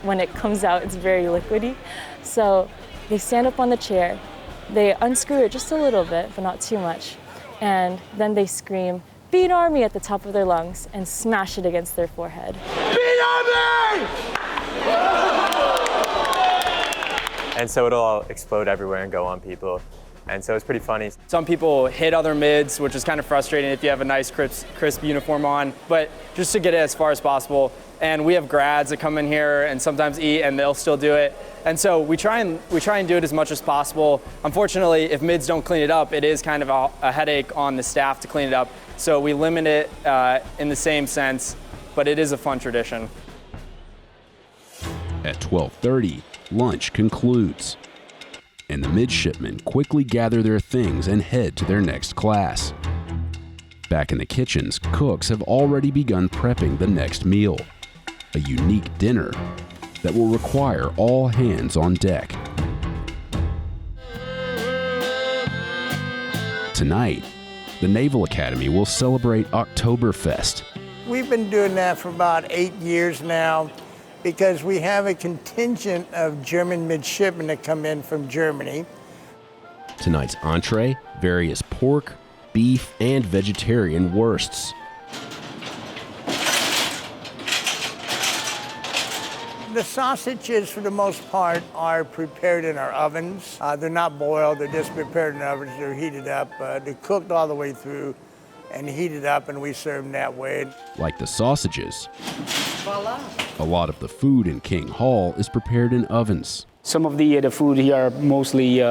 when it comes out it's very liquidy. So they stand up on the chair, they unscrew it just a little bit, but not too much, and then they scream, "Beat Army" at the top of their lungs and smash it against their forehead. Beat Army! And so it'll all explode everywhere and go on people. And so it's pretty funny. Some people hit other mids, which is kind of frustrating if you have a nice crisp uniform on, but just to get it as far as possible. And we have grads that come in here and sometimes eat, and they'll still do it. And so we try and do it as much as possible. Unfortunately, if mids don't clean it up, it is kind of a headache on the staff to clean it up. So we limit it in the same sense, but it is a fun tradition. At 12:30, lunch concludes, and the midshipmen quickly gather their things and head to their next class. Back in the kitchens, cooks have already begun prepping the next meal, a unique dinner that will require all hands on deck. Tonight, the Naval Academy will celebrate Oktoberfest. We've been doing that for about 8 years now because we have a contingent of German midshipmen that come in from Germany. Tonight's entree, various pork, beef, and vegetarian wursts. The sausages, for the most part, are prepared in our ovens. They're not boiled, they're just prepared in ovens. They're heated up, they're cooked all the way through and heated up, and we serve them that way. Like the sausages, Voila. a lot of the food in King Hall is prepared in ovens. Some of the food here are mostly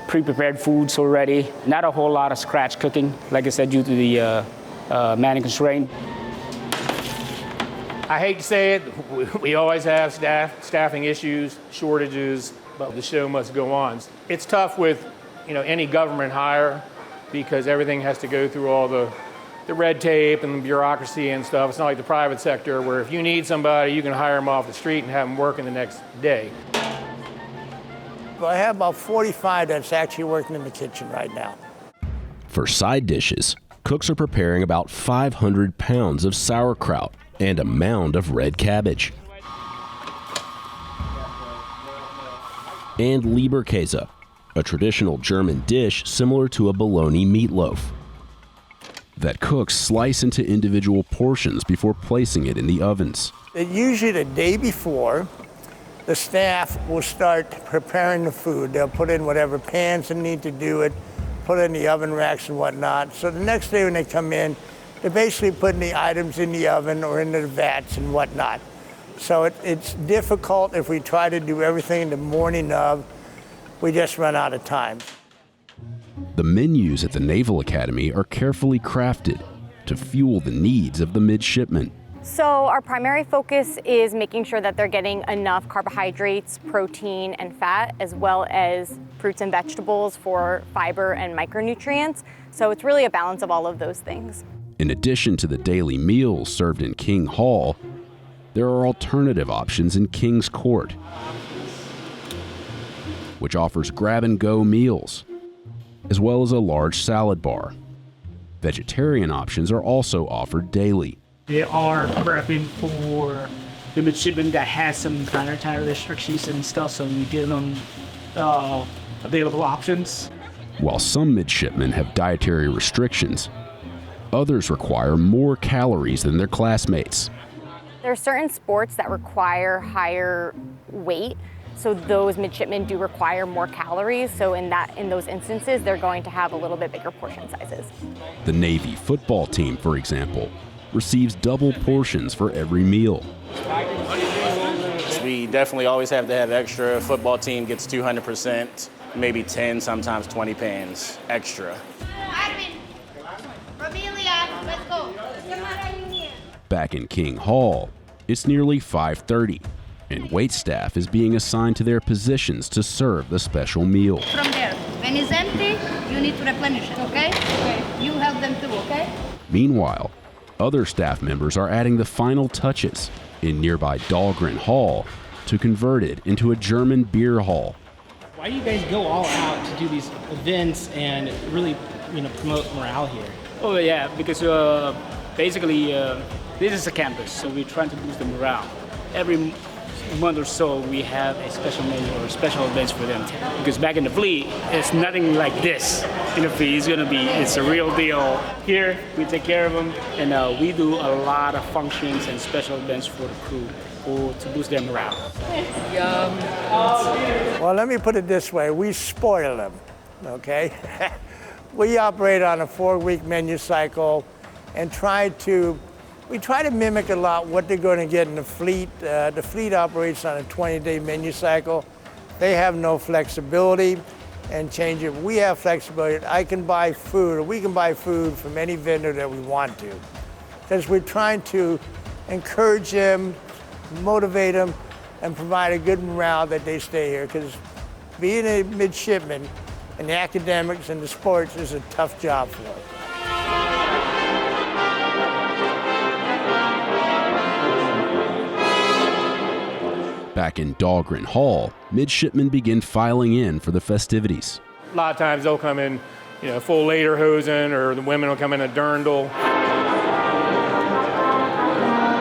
pre-prepared foods already. Not a whole lot of scratch cooking, like I said, due to the manning constraint. I hate to say it, we always have staffing issues, shortages, but the show must go on. It's tough with any government hire because everything has to go through all the red tape and the bureaucracy and stuff. It's not like the private sector where if you need somebody, you can hire them off the street and have them working the next day. Well, I have about 45 that's actually working in the kitchen right now. For side dishes, cooks are preparing about 500 pounds of sauerkraut and a mound of red cabbage. And Leberkäse, a traditional German dish similar to a bologna meatloaf that cooks slice into individual portions before placing it in the ovens. Usually the day before, the staff will start preparing the food. They'll put in whatever pans they need to do it, put it in the oven racks and whatnot. So the next day when they come in, they're basically putting the items in the oven or in the vats and whatnot. So it's difficult if we try to do everything the morning of. We just run out of time. The menus at the Naval Academy are carefully crafted to fuel the needs of the midshipmen. So our primary focus is making sure that they're getting enough carbohydrates, protein, and fat, as well as fruits and vegetables for fiber and micronutrients. So it's really a balance of all of those things. In addition to the daily meals served in King Hall, there are alternative options in King's Court, which offers grab-and-go meals, as well as a large salad bar. Vegetarian options are also offered daily. They are prepping for the midshipmen that has some dietary restrictions and stuff, so we give them available options. While some midshipmen have dietary restrictions, others require more calories than their classmates. There are certain sports that require higher weight, so those midshipmen do require more calories. So in those instances, they're going to have a little bit bigger portion sizes. The Navy football team, for example, receives double portions for every meal. We definitely always have to have extra. Football team gets 200%, maybe 10, sometimes 20 pans extra. Let's go. Back in King Hall, it's nearly 5:30, and waitstaff is being assigned to their positions to serve the special meal. From there. When it's empty, you need to replenish it, okay? Okay. You help them too, okay? Meanwhile, other staff members are adding the final touches in nearby Dahlgren Hall to convert it into a German beer hall. Why do you guys go all out to do these events and really, promote morale here? Oh yeah, because basically this is a campus, so we're trying to boost the morale. Every month or so we have a special menu or special events for them. Because back in the fleet, it's nothing like this in the fleet. It's a real deal. Here, we take care of them, and we do a lot of functions and special events for the crew to boost their morale. Yum. Well, let me put it this way. We spoil them, okay? We operate on a 4-week menu cycle and we try to mimic a lot what they're going to get in the fleet. The fleet operates on a 20-day menu cycle. They have no flexibility and change it. We have flexibility. I can buy food, or we can buy food from any vendor that we want to. Because we're trying to encourage them, motivate them, and provide a good morale that they stay here. Because being a midshipman in the academics and the sports is a tough job for them. back in Dahlgren Hall, midshipmen begin filing in for the festivities. A lot of times they'll come in, full lederhosen, or the women will come in a dirndl.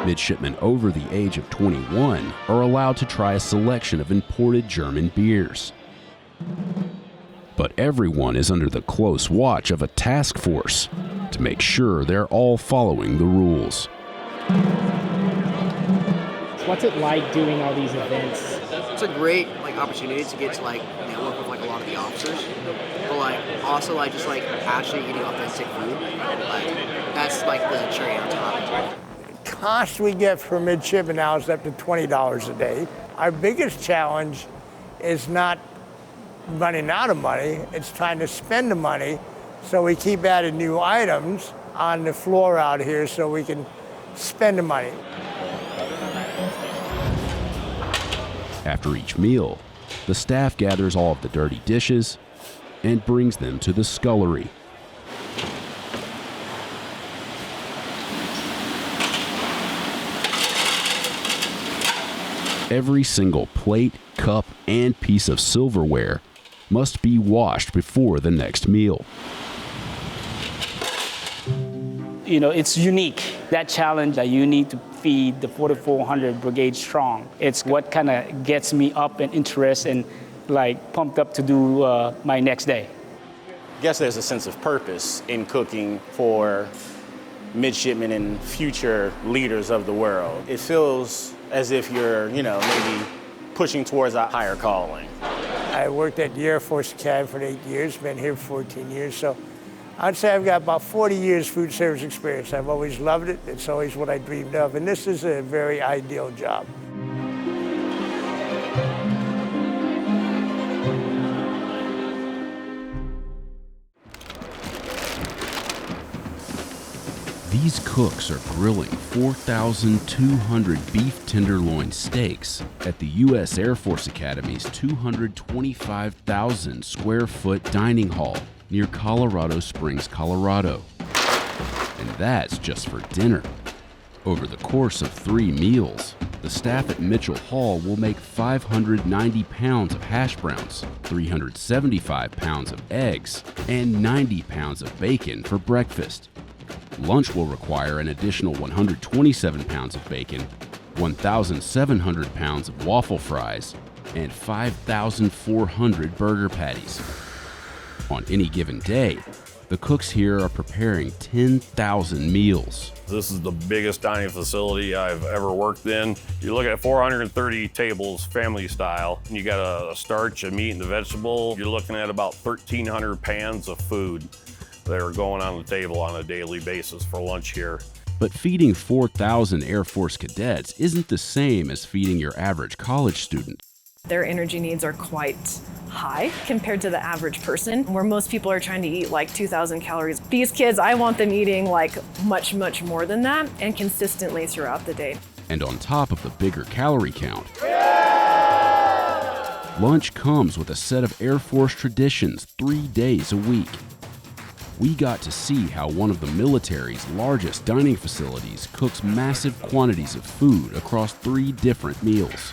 Midshipmen over the age of 21 are allowed to try a selection of imported German beers. But everyone is under the close watch of a task force to make sure they're all following the rules. What's it like doing all these events? It's a great opportunity to get to network with a lot of the officers, but also just actually eating authentic food. That's the cherry on top. Cost we get for midshipmen now is up to $20 a day. Our biggest challenge is not running out of money, it's trying to spend the money, so we keep adding new items on the floor out here so we can spend the money. After each meal, the staff gathers all of the dirty dishes and brings them to the scullery. Every single plate, cup, and piece of silverware must be washed before the next meal. It's unique. That challenge that you need to feed the 4,400 Brigade strong. It's what kind of gets me up and interested and pumped up to do my next day. I guess there's a sense of purpose in cooking for midshipmen and future leaders of the world. It feels as if you're, maybe pushing towards a higher calling. I worked at the Air Force Academy for 8 years, been here 14 years, so I'd say I've got about 40 years food service experience. I've always loved it. It's always what I dreamed of, and this is a very ideal job. These cooks are grilling 4,200 beef tenderloin steaks at the U.S. Air Force Academy's 225,000 square foot dining hall near Colorado Springs, Colorado. And that's just for dinner. Over the course of 3 meals, the staff at Mitchell Hall will make 590 pounds of hash browns, 375 pounds of eggs, and 90 pounds of bacon for breakfast. Lunch will require an additional 127 pounds of bacon, 1,700 pounds of waffle fries, and 5,400 burger patties. On any given day, the cooks here are preparing 10,000 meals. This is the biggest dining facility I've ever worked in. You look at 430 tables, family style. You got a starch, a meat, and a vegetable. You're looking at about 1,300 pans of food that are going on the table on a daily basis for lunch here. But feeding 4,000 Air Force cadets isn't the same as feeding your average college student. Their energy needs are quite high compared to the average person, where most people are trying to eat 2,000 calories. These kids, I want them eating much, much more than that and consistently throughout the day. And on top of the bigger calorie count, lunch comes with a set of Air Force traditions 3 days a week. We got to see how one of the military's largest dining facilities cooks massive quantities of food across 3 different meals.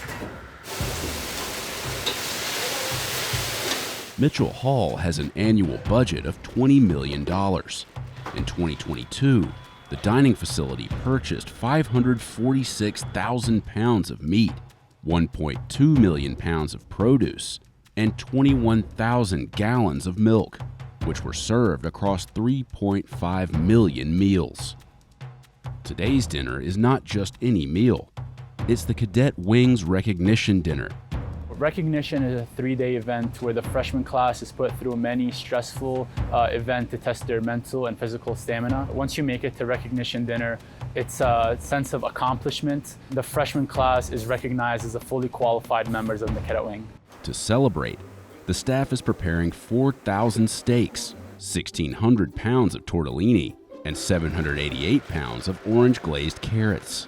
Mitchell Hall has an annual budget of $20 million. In 2022, the dining facility purchased 546,000 pounds of meat, 1.2 million pounds of produce, and 21,000 gallons of milk, which were served across 3.5 million meals. Today's dinner is not just any meal. It's the Cadet Wings Recognition Dinner. Recognition is a 3-day event where the freshman class is put through many stressful events to test their mental and physical stamina. Once you make it to recognition dinner, it's a sense of accomplishment. The freshman class is recognized as a fully qualified members of the Cadet Wing. To celebrate, the staff is preparing 4,000 steaks, 1,600 pounds of tortellini, and 788 pounds of orange glazed carrots.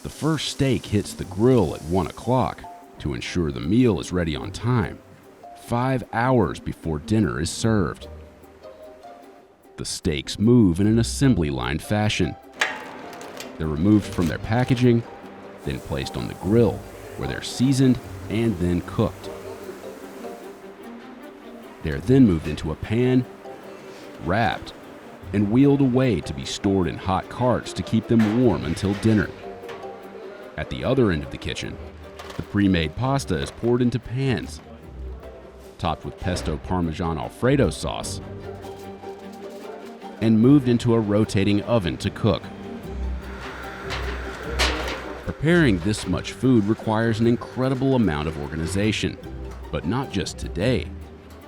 The first steak hits the grill at 1 o'clock to ensure the meal is ready on time, 5 hours before dinner is served. The steaks move in an assembly line fashion. They're removed from their packaging then placed on the grill, where they're seasoned and then cooked. They're then moved into a pan, wrapped, and wheeled away to be stored in hot carts to keep them warm until dinner. At the other end of the kitchen, the pre-made pasta is poured into pans, topped with pesto Parmesan Alfredo sauce, and moved into a rotating oven to cook. Preparing this much food requires an incredible amount of organization, but not just today.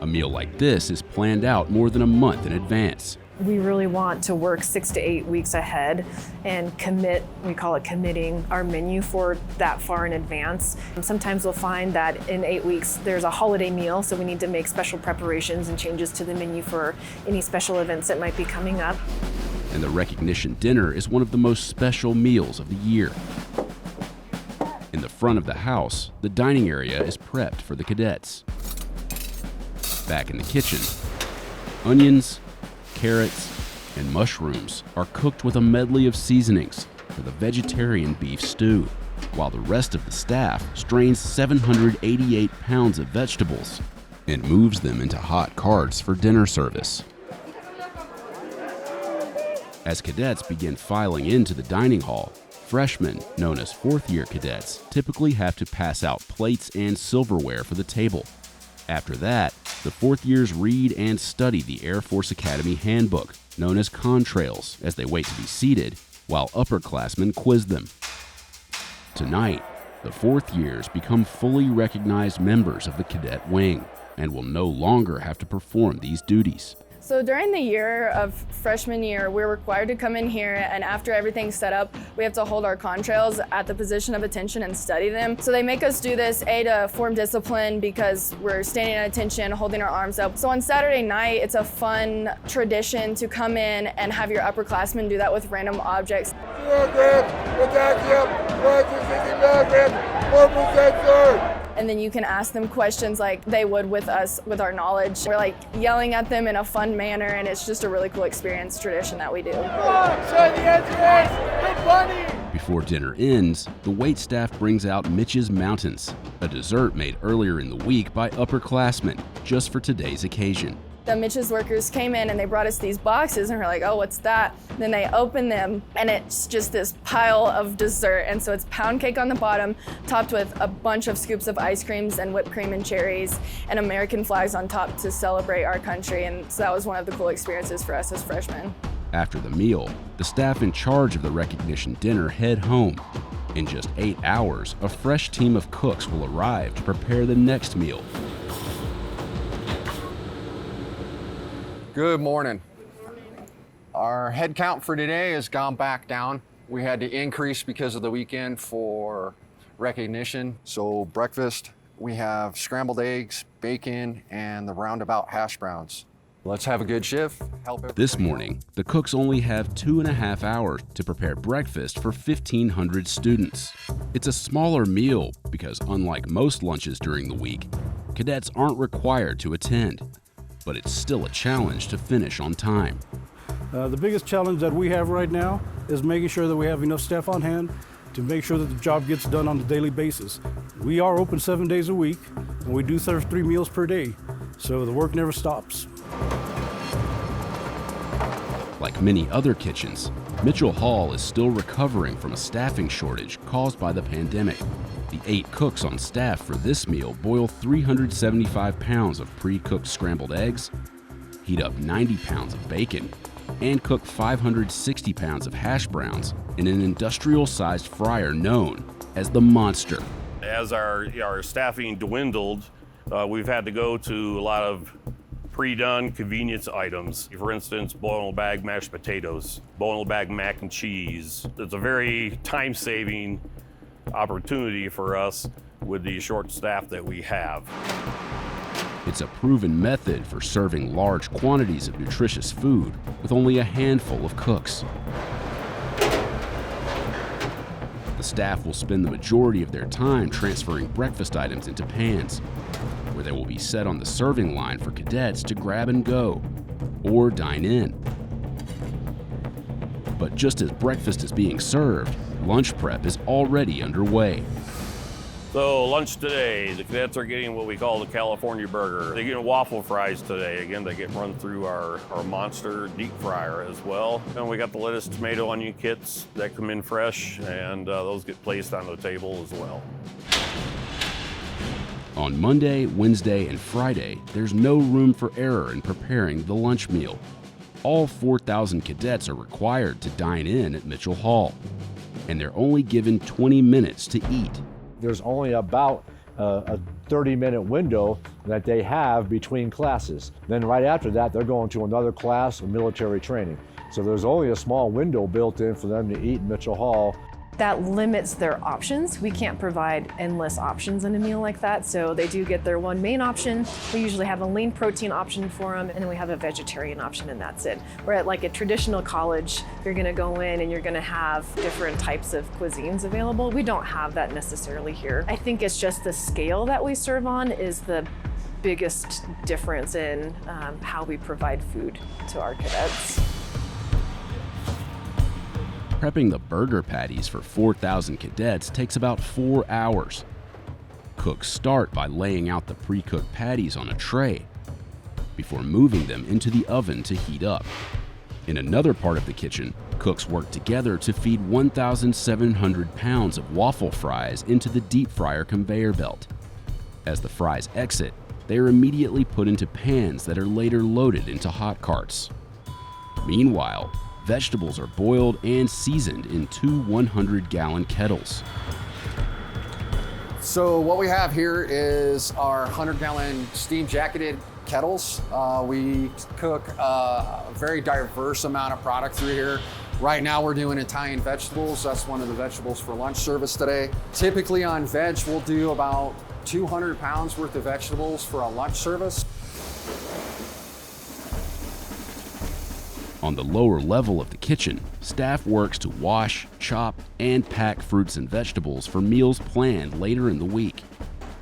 A meal like this is planned out more than a month in advance. We really want to work 6 to 8 weeks ahead and commit, we call it committing, our menu for that far in advance. Sometimes we'll find that in 8 weeks there's a holiday meal, so we need to make special preparations and changes to the menu for any special events that might be coming up. And the recognition dinner is one of the most special meals of the year. In the front of the house, the dining area is prepped for the cadets. Back in the kitchen, onions, carrots, and mushrooms are cooked with a medley of seasonings for the vegetarian beef stew, while the rest of the staff strains 788 pounds of vegetables and moves them into hot carts for dinner service. As cadets begin filing into the dining hall, freshmen, known as fourth-year cadets, typically have to pass out plates and silverware for the table. After that, the fourth years read and study the Air Force Academy handbook, known as Contrails, as they wait to be seated, while upperclassmen quiz them. Tonight, the fourth years become fully recognized members of the cadet wing and will no longer have to perform these duties. So during the year of freshman year, we're required to come in here, and after everything's set up, we have to hold our contrails at the position of attention and study them. So they make us do this, to form discipline because we're standing at attention, holding our arms up. So on Saturday night, it's a fun tradition to come in and have your upperclassmen do that with random objects. 0 grams, potassium, 160 milligrams, 4% sir. And then you can ask them questions like they would with us with our knowledge. We're like yelling at them in a fun manner, and it's just a really cool experience, tradition that we do. Before dinner ends, the wait staff brings out Mitch's Mountains, a dessert made earlier in the week by upperclassmen just for today's occasion. The Mitch's workers came in and they brought us these boxes, and we're like, oh, what's that? Then they open them and it's just this pile of dessert. And so it's pound cake on the bottom, topped with a bunch of scoops of ice creams and whipped cream and cherries and American flags on top to celebrate our country. And so that was one of the cool experiences for us as freshmen. After the meal, the staff in charge of the recognition dinner head home. In just 8 hours, a fresh team of cooks will arrive to prepare the next meal. Good morning. Our head count for today has gone back down. We had to increase because of the weekend for recognition. So breakfast, we have scrambled eggs, bacon, and the roundabout hash browns. Let's have a good shift. This morning, the cooks only have 2.5 hours to prepare breakfast for 1,500 students. It's a smaller meal because, unlike most lunches during the week, cadets aren't required to attend. But it's still a challenge to finish on time. The biggest challenge that we have right now is making sure that we have enough staff on hand to make sure that the job gets done on a daily basis. We are open 7 days a week, and we do serve 3 meals per day, so the work never stops. Like many other kitchens, Mitchell Hall is still recovering from a staffing shortage caused by the pandemic. The 8 cooks on staff for this meal boil 375 pounds of pre-cooked scrambled eggs, heat up 90 pounds of bacon, and cook 560 pounds of hash browns in an industrial-sized fryer known as the Monster. As our staffing dwindled, we've had to go to a lot of pre-done convenience items. For instance, boil and bag mashed potatoes, boil and bag mac and cheese. It's a very time-saving opportunity for us with the short staff that we have. It's a proven method for serving large quantities of nutritious food with only a handful of cooks. The staff will spend the majority of their time transferring breakfast items into pans, where they will be set on the serving line for cadets to grab and go, or dine in. But just as breakfast is being served, lunch prep is already underway. So lunch today, the cadets are getting what we call the California burger. They're getting waffle fries today. Again, they get run through our monster deep fryer as well. And we got the lettuce, tomato, onion kits that come in fresh, and those get placed on the table as well. On Monday, Wednesday, and Friday, there's no room for error in preparing the lunch meal. All 4,000 cadets are required to dine in at Mitchell Hall, and they're only given 20 minutes to eat. There's only about a 30-minute window that they have between classes. Then right after that, they're going to another class of military training. So there's only a small window built in for them to eat in Mitchell Hall. That limits their options. We can't provide endless options in a meal like that, so they do get their one main option. We usually have a lean protein option for them, and then we have a vegetarian option, and that's it. Where at like a traditional college, you're gonna go in and you're gonna have different types of cuisines available. We don't have that necessarily here. I think it's just the scale that we serve on is the biggest difference in how we provide food to our cadets. Prepping the burger patties for 4,000 cadets takes about 4 hours. Cooks start by laying out the pre-cooked patties on a tray before moving them into the oven to heat up. In another part of the kitchen, cooks work together to feed 1,700 pounds of waffle fries into the deep fryer conveyor belt. As the fries exit, they are immediately put into pans that are later loaded into hot carts. Meanwhile, vegetables are boiled and seasoned in 2 100-gallon kettles. So what we have here is our 100-gallon steam-jacketed kettles. We cook a very diverse amount of product through here. Right now we're doing Italian vegetables. That's one of the vegetables for lunch service today. Typically on veg, we'll do about 200 pounds worth of vegetables for a lunch service. On the lower level of the kitchen, staff works to wash, chop, and pack fruits and vegetables for meals planned later in the week.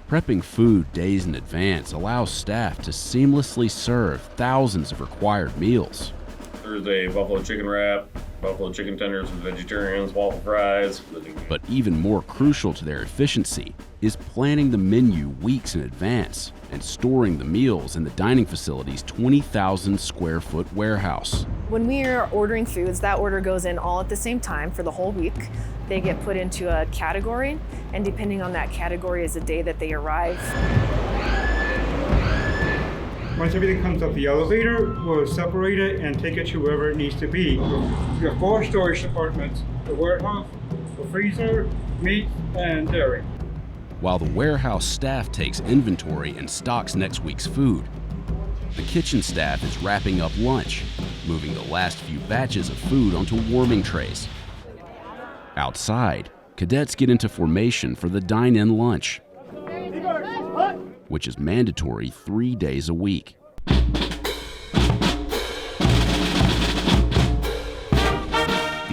Prepping food days in advance allows staff to seamlessly serve thousands of required meals. There's a buffalo chicken wrap, buffalo chicken tenders with vegetarians, waffle fries. But even more crucial to their efficiency is planning the menu weeks in advance and storing the meals in the dining facility's 20,000 square foot warehouse. When we are ordering foods, that order goes in all at the same time for the whole week. They get put into a category, and depending on that category is the day that they arrive. Once everything comes up the elevator, we'll separate it and take it to wherever it needs to be. We have 4 storage departments: the warehouse, the freezer, meat, and dairy. While the warehouse staff takes inventory and stocks next week's food, the kitchen staff is wrapping up lunch, moving the last few batches of food onto warming trays. Outside, cadets get into formation for the dine-in lunch, which is mandatory 3 days a week. The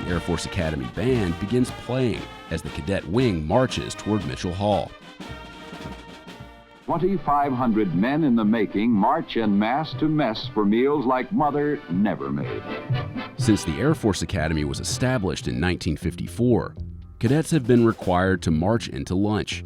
Air Force Academy band begins playing as the cadet wing marches toward Mitchell Hall. 2,500 men in the making march en masse to mess for meals like Mother never made. Since the Air Force Academy was established in 1954, cadets have been required to march into lunch.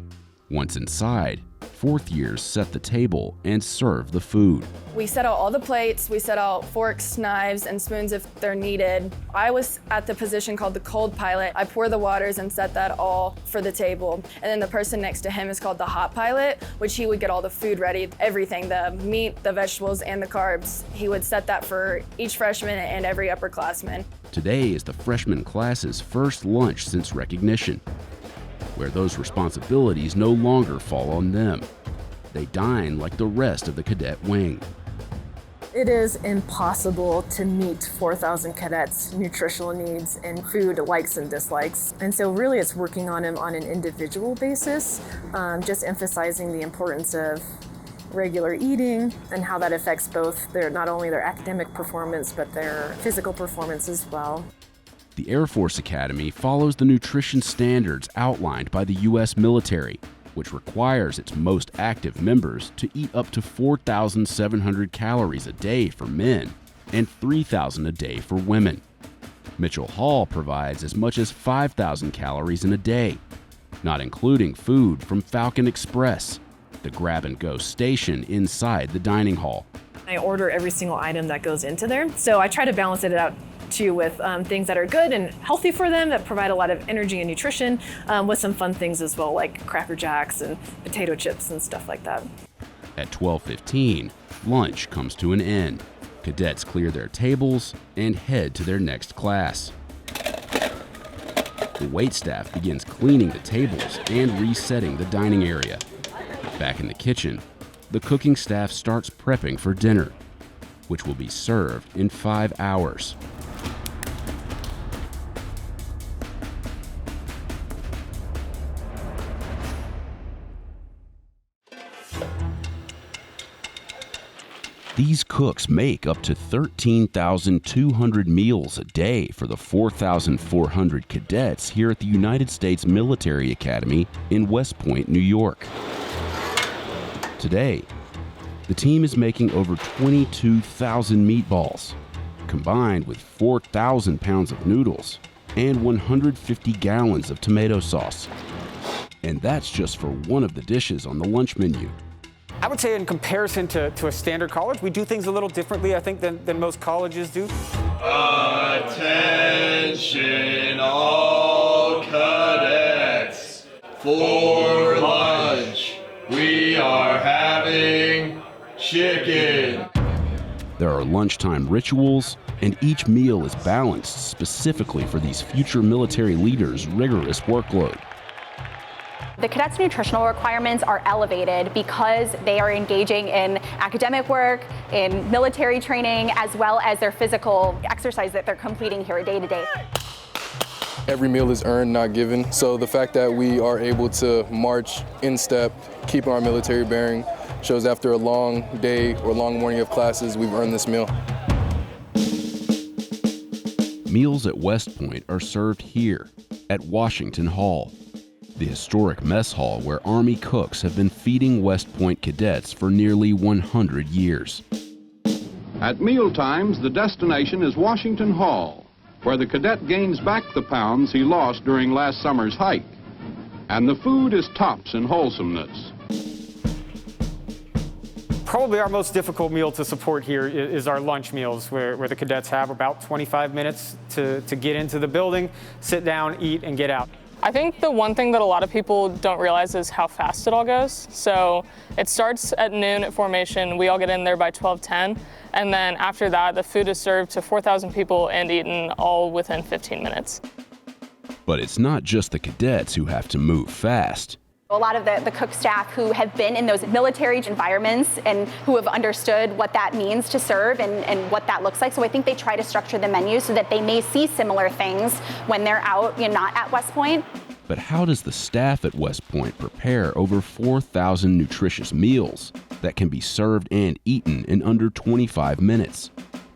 Once inside, 4th years set the table and serve the food. We set out all the plates, we set out forks, knives, and spoons if they're needed. I was at the position called the cold pilot. I pour the waters and set that all for the table. And then the person next to him is called the hot pilot, which he would get all the food ready, everything, the meat, the vegetables, and the carbs. He would set that for each freshman and every upperclassman. Today is the freshman class's first lunch since recognition, where those responsibilities no longer fall on them. They dine like the rest of the cadet wing. It is impossible to meet 4,000 cadets' nutritional needs and food likes and dislikes. And so really it's working on them on an individual basis, just emphasizing the importance of regular eating and how that affects both not only their academic performance, but their physical performance as well. The Air Force Academy follows the nutrition standards outlined by the U.S. military, which requires its most active members to eat up to 4,700 calories a day for men and 3,000 a day for women. Mitchell Hall provides as much as 5,000 calories in a day, not including food from Falcon Express, the grab-and-go station inside the dining hall. I order every single item that goes into there, so I try to balance it out too with things that are good and healthy for them, that provide a lot of energy and nutrition, with some fun things as well, like Cracker Jacks and potato chips and stuff like that. At 12:15, lunch comes to an end. Cadets clear their tables and head to their next class. The waitstaff begins cleaning the tables and resetting the dining area. Back in the kitchen, the cooking staff starts prepping for dinner, which will be served in 5 hours. These cooks make up to 13,200 meals a day for the 4,400 cadets here at the United States Military Academy in West Point, New York. Today, the team is making over 22,000 meatballs, combined with 4,000 pounds of noodles and 150 gallons of tomato sauce. And that's just for one of the dishes on the lunch menu. I would say in comparison to a standard college, we do things a little differently, I think, than most colleges do. Attention all cadets. For lunch, we are having chicken. There are lunchtime rituals, and each meal is balanced specifically for these future military leaders' rigorous workload. The cadets' nutritional requirements are elevated because they are engaging in academic work, in military training, as well as their physical exercise that they're completing here day to day. Every meal is earned, not given. So the fact that we are able to march in step, keeping our military bearing, shows after a long day or long morning of classes, we've earned this meal. Meals at West Point are served here at Washington Hall, the historic mess hall where Army cooks have been feeding West Point cadets for nearly 100 years. At meal times, the destination is Washington Hall, where the cadet gains back the pounds he lost during last summer's hike. And the food is tops in wholesomeness. Probably our most difficult meal to support here is our lunch meals, where the cadets have about 25 minutes to get into the building, sit down, eat, and get out. I think the one thing that a lot of people don't realize is how fast it all goes. So it starts at noon at formation. We all get in there by 12:10. And then after that, the food is served to 4,000 people and eaten all within 15 minutes. But it's not just the cadets who have to move fast. A lot of the cook staff who have been in those military environments and who have understood what that means to serve and what that looks like. So I think they try to structure the menu so that they may see similar things when they're out, not at West Point. But how does the staff at West Point prepare over 4,000 nutritious meals that can be served and eaten in under 25 minutes?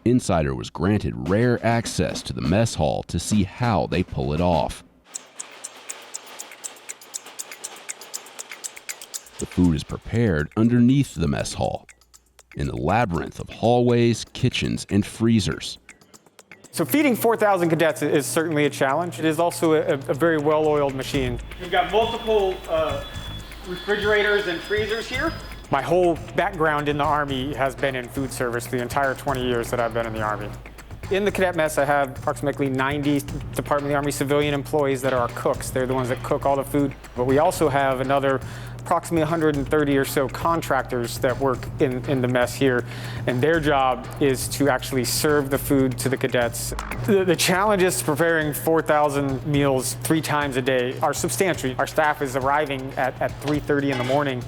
Insider was granted rare access to the mess hall to see how they pull it off. The food is prepared underneath the mess hall, in a labyrinth of hallways, kitchens, and freezers. So feeding 4,000 cadets is certainly a challenge. It is also a very well-oiled machine. We've got multiple refrigerators and freezers here. My whole background in the Army has been in food service the entire 20 years that I've been in the Army. In the cadet mess, I have approximately 90 Department of the Army civilian employees that are our cooks. They're the ones that cook all the food. But we also have another approximately 130 or so contractors that work in the mess here, and their job is to actually serve the food to the cadets. The challenges preparing 4,000 meals 3 times a day are substantial. Our staff is arriving at 3:30 in the morning,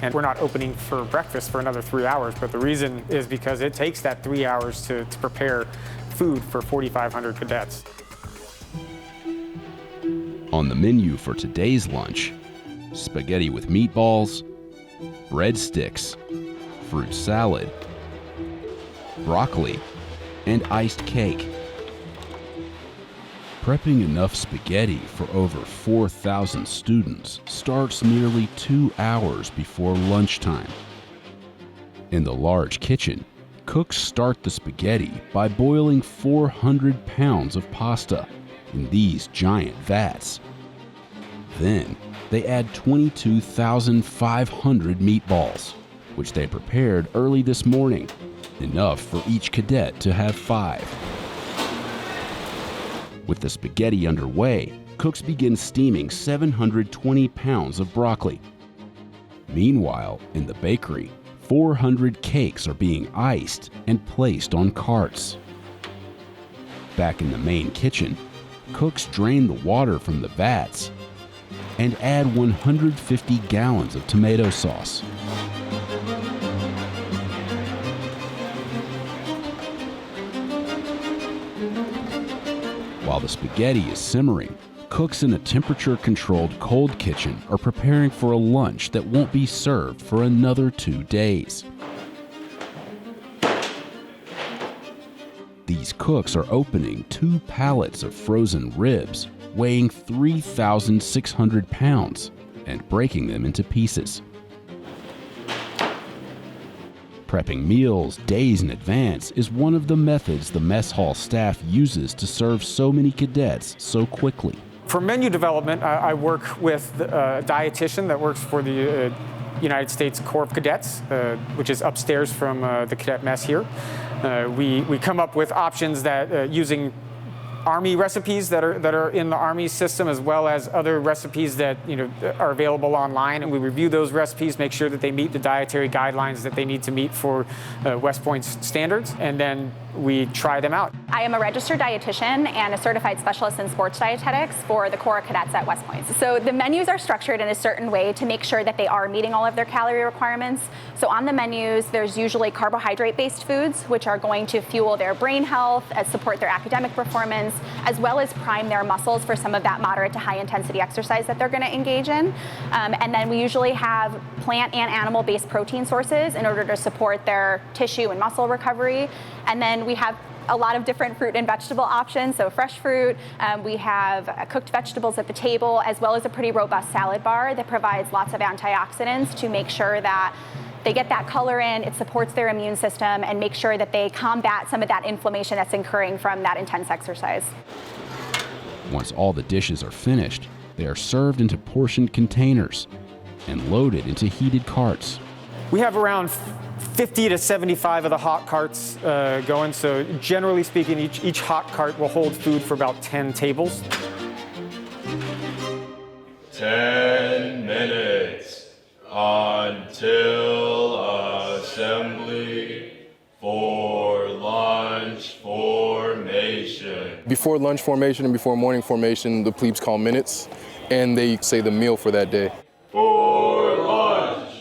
and we're not opening for breakfast for another 3 hours, but the reason is because it takes that 3 hours to prepare food for 4,500 cadets. On the menu for today's lunch, spaghetti with meatballs, breadsticks, fruit salad, broccoli, and iced cake. Prepping enough spaghetti for over 4,000 students starts nearly 2 hours before lunchtime. In the large kitchen, cooks start the spaghetti by boiling 400 pounds of pasta in these giant vats. Then they add 22,500 meatballs, which they prepared early this morning, enough for each cadet to have 5. With the spaghetti underway, cooks begin steaming 720 pounds of broccoli. Meanwhile, in the bakery, 400 cakes are being iced and placed on carts. Back in the main kitchen, cooks drain the water from the vats and add 150 gallons of tomato sauce. While the spaghetti is simmering, cooks in a temperature-controlled cold kitchen are preparing for a lunch that won't be served for another 2 days. These cooks are opening 2 pallets of frozen ribs weighing 3,600 pounds and breaking them into pieces. Prepping meals days in advance is one of the methods the mess hall staff uses to serve so many cadets so quickly. For menu development, I work with a dietitian that works for the United States Corps of Cadets, which is upstairs from the cadet mess here. We come up with options that using Army recipes that are in the Army system, as well as other recipes that are available online, and we review those recipes, make sure that they meet the dietary guidelines that they need to meet for West Point's standards, and then we try them out. I am a registered dietitian and a certified specialist in sports dietetics for the Corps of Cadets at West Point. So the menus are structured in a certain way to make sure that they are meeting all of their calorie requirements. So on the menus, there's usually carbohydrate-based foods, which are going to fuel their brain health, support their academic performance, as well as prime their muscles for some of that moderate to high intensity exercise that they're going to engage in. And then we usually have plant and animal-based protein sources in order to support their tissue and muscle recovery. And then we have a lot of different fruit and vegetable options, so fresh fruit. We have cooked vegetables at the table, as well as a pretty robust salad bar that provides lots of antioxidants to make sure that they get that color in, it supports their immune system, and make sure that they combat some of that inflammation that's occurring from that intense exercise. Once all the dishes are finished, they are served into portioned containers and loaded into heated carts. We have around 50 to 75 of the hot carts going, so generally speaking, each hot cart will hold food for about 10 tables. 10 minutes until assembly for lunch formation. Before lunch formation and before morning formation, the plebes call minutes, and they say the meal for that day. For lunch,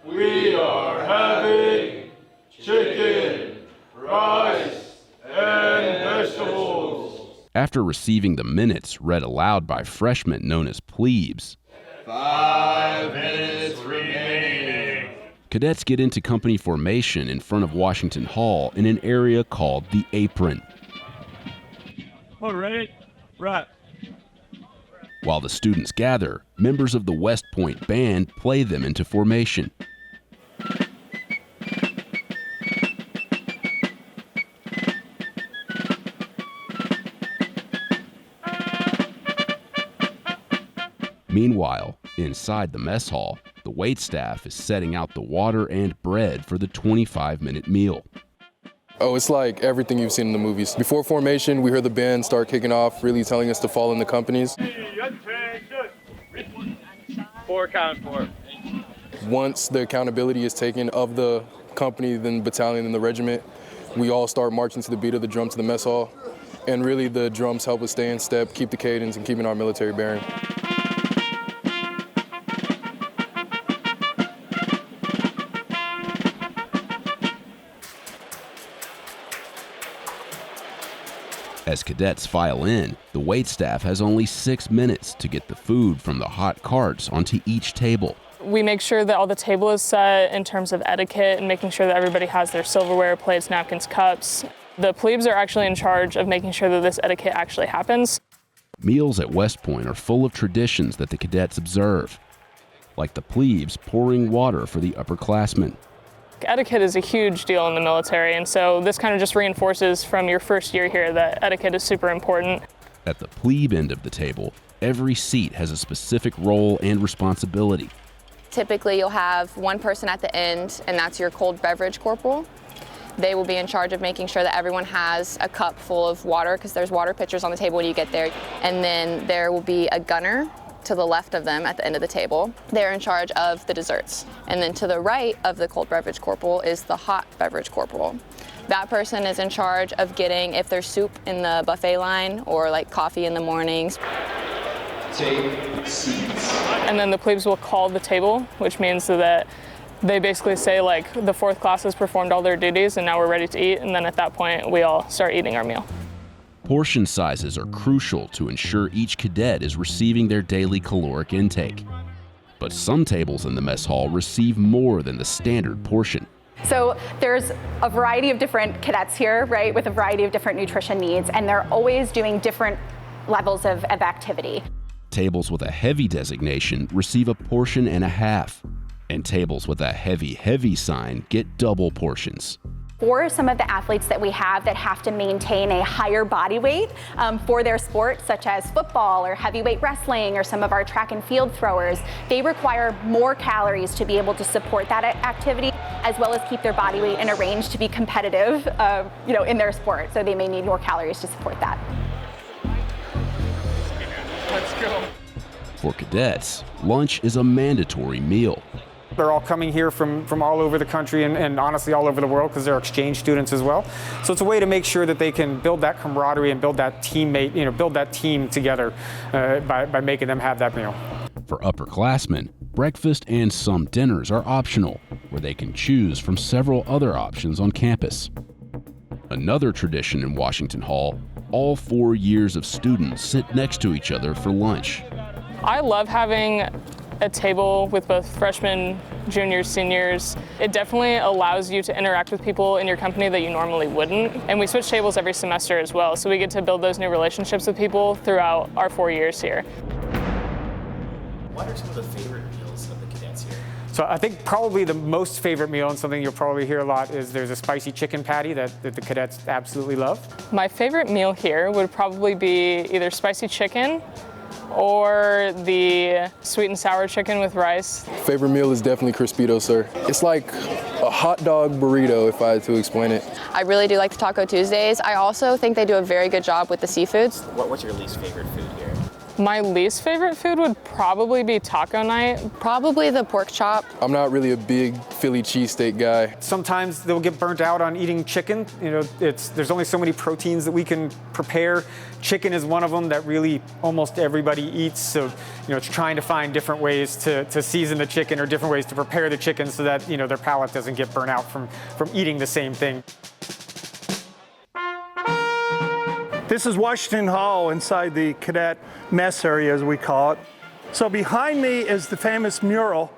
we are having chicken, rice, and vegetables. After receiving the minutes read aloud by freshmen known as plebes, 5 minutes remaining. Cadets get into company formation in front of Washington Hall in an area called the apron. All right, right. While the students gather, members of the West Point band play them into formation. Meanwhile, inside the mess hall, the wait staff is setting out the water and bread for the 25-minute meal. Oh, it's like everything you've seen in the movies. Before formation, we hear the band start kicking off, really telling us to fall in the companies. 4 count 4. Once the accountability is taken of the company, then the battalion, and the regiment, we all start marching to the beat of the drum to the mess hall. And really the drums help us stay in step, keep the cadence, and keeping our military bearing. As cadets file in, the waitstaff has only 6 minutes to get the food from the hot carts onto each table. We make sure that all the table is set in terms of etiquette and making sure that everybody has their silverware, plates, napkins, cups. The plebes are actually in charge of making sure that this etiquette actually happens. Meals at West Point are full of traditions that the cadets observe, like the plebes pouring water for the upperclassmen, Etiquette is a huge deal in the military, and so this kind of just reinforces from your first year here that etiquette is super important. At the plebe end of the table, every seat has a specific role and responsibility. Typically, you'll have one person at the end, and that's your cold beverage corporal. They will be in charge of making sure that everyone has a cup full of water, because there's water pitchers on the table when you get there. And then there will be a gunner to the left of them at the end of the table. They're in charge of the desserts. And then to the right of the cold beverage corporal is the hot beverage corporal. That person is in charge of getting, if there's soup in the buffet line or like coffee in the mornings. Take seats. And then the plebes will call the table, which means that they basically say like the fourth class has performed all their duties and now we're ready to eat, and then at that point we all start eating our meal. Portion sizes are crucial to ensure each cadet is receiving their daily caloric intake. But some tables in the mess hall receive more than the standard portion. So there's a variety of different cadets here, right, with a variety of different nutrition needs, and they're always doing different levels of activity. Tables with a heavy designation receive a portion and a half, and tables with a heavy sign get double portions. For some of the athletes that we have that have to maintain a higher body weight for their sport, such as football or heavyweight wrestling or some of our track and field throwers, they require more calories to be able to support that activity, as well as keep their body weight in a range to be competitive in their sport. So they may need more calories to support that. Let's go. For cadets, lunch is a mandatory meal. They're all coming here from all over the country and honestly all over the world, because they're exchange students as well. So it's a way to make sure that they can build that camaraderie and build that teammate, build that team together by making them have that meal. For upperclassmen, breakfast and some dinners are optional, where they can choose from several other options on campus. Another tradition in Washington Hall, all 4 years of students sit next to each other for lunch. I love having a table with both freshmen, juniors, seniors. It definitely allows you to interact with people in your company that you normally wouldn't. And we switch tables every semester as well, so we get to build those new relationships with people throughout our 4 years here. What are some of the favorite meals of the cadets here? So I think probably the most favorite meal, and something you'll probably hear a lot, is there's a spicy chicken patty that the cadets absolutely love. My favorite meal here would probably be either spicy chicken or the sweet and sour chicken with rice. Favorite meal is definitely Crispito, sir. It's like a hot dog burrito, if I had to explain it. I really do like the Taco Tuesdays. I also think they do a very good job with the seafoods. What's your least favorite food here? My least favorite food would probably be taco night. Probably the pork chop. I'm not really a big Philly cheesesteak guy. Sometimes they'll get burnt out on eating chicken. There's only so many proteins that we can prepare. Chicken is one of them that really almost everybody eats. So, it's trying to find different ways to season the chicken or different ways to prepare the chicken so that, their palate doesn't get burnt out from eating the same thing. This is Washington Hall inside the cadet mess area, as we call it. So behind me is the famous mural.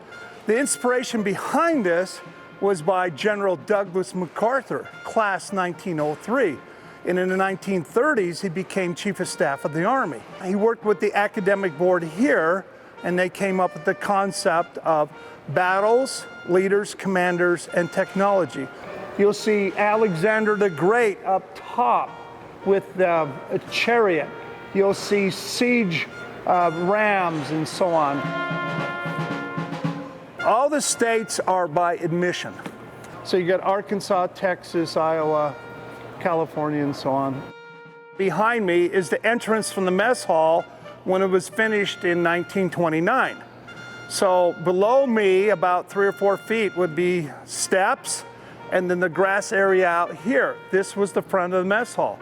The inspiration behind this was by General Douglas MacArthur, class 1903. And in the 1930s, he became Chief of Staff of the Army. He worked with the academic board here, and they came up with the concept of battles, leaders, commanders, and technology. You'll see Alexander the Great up top with a chariot. You'll see siege rams and so on. All the states are by admission. So you got Arkansas, Texas, Iowa, California, and so on. Behind me is the entrance from the mess hall when it was finished in 1929. So below me, about 3 or 4 feet, would be steps, and then the grass area out here. This was the front of the mess hall.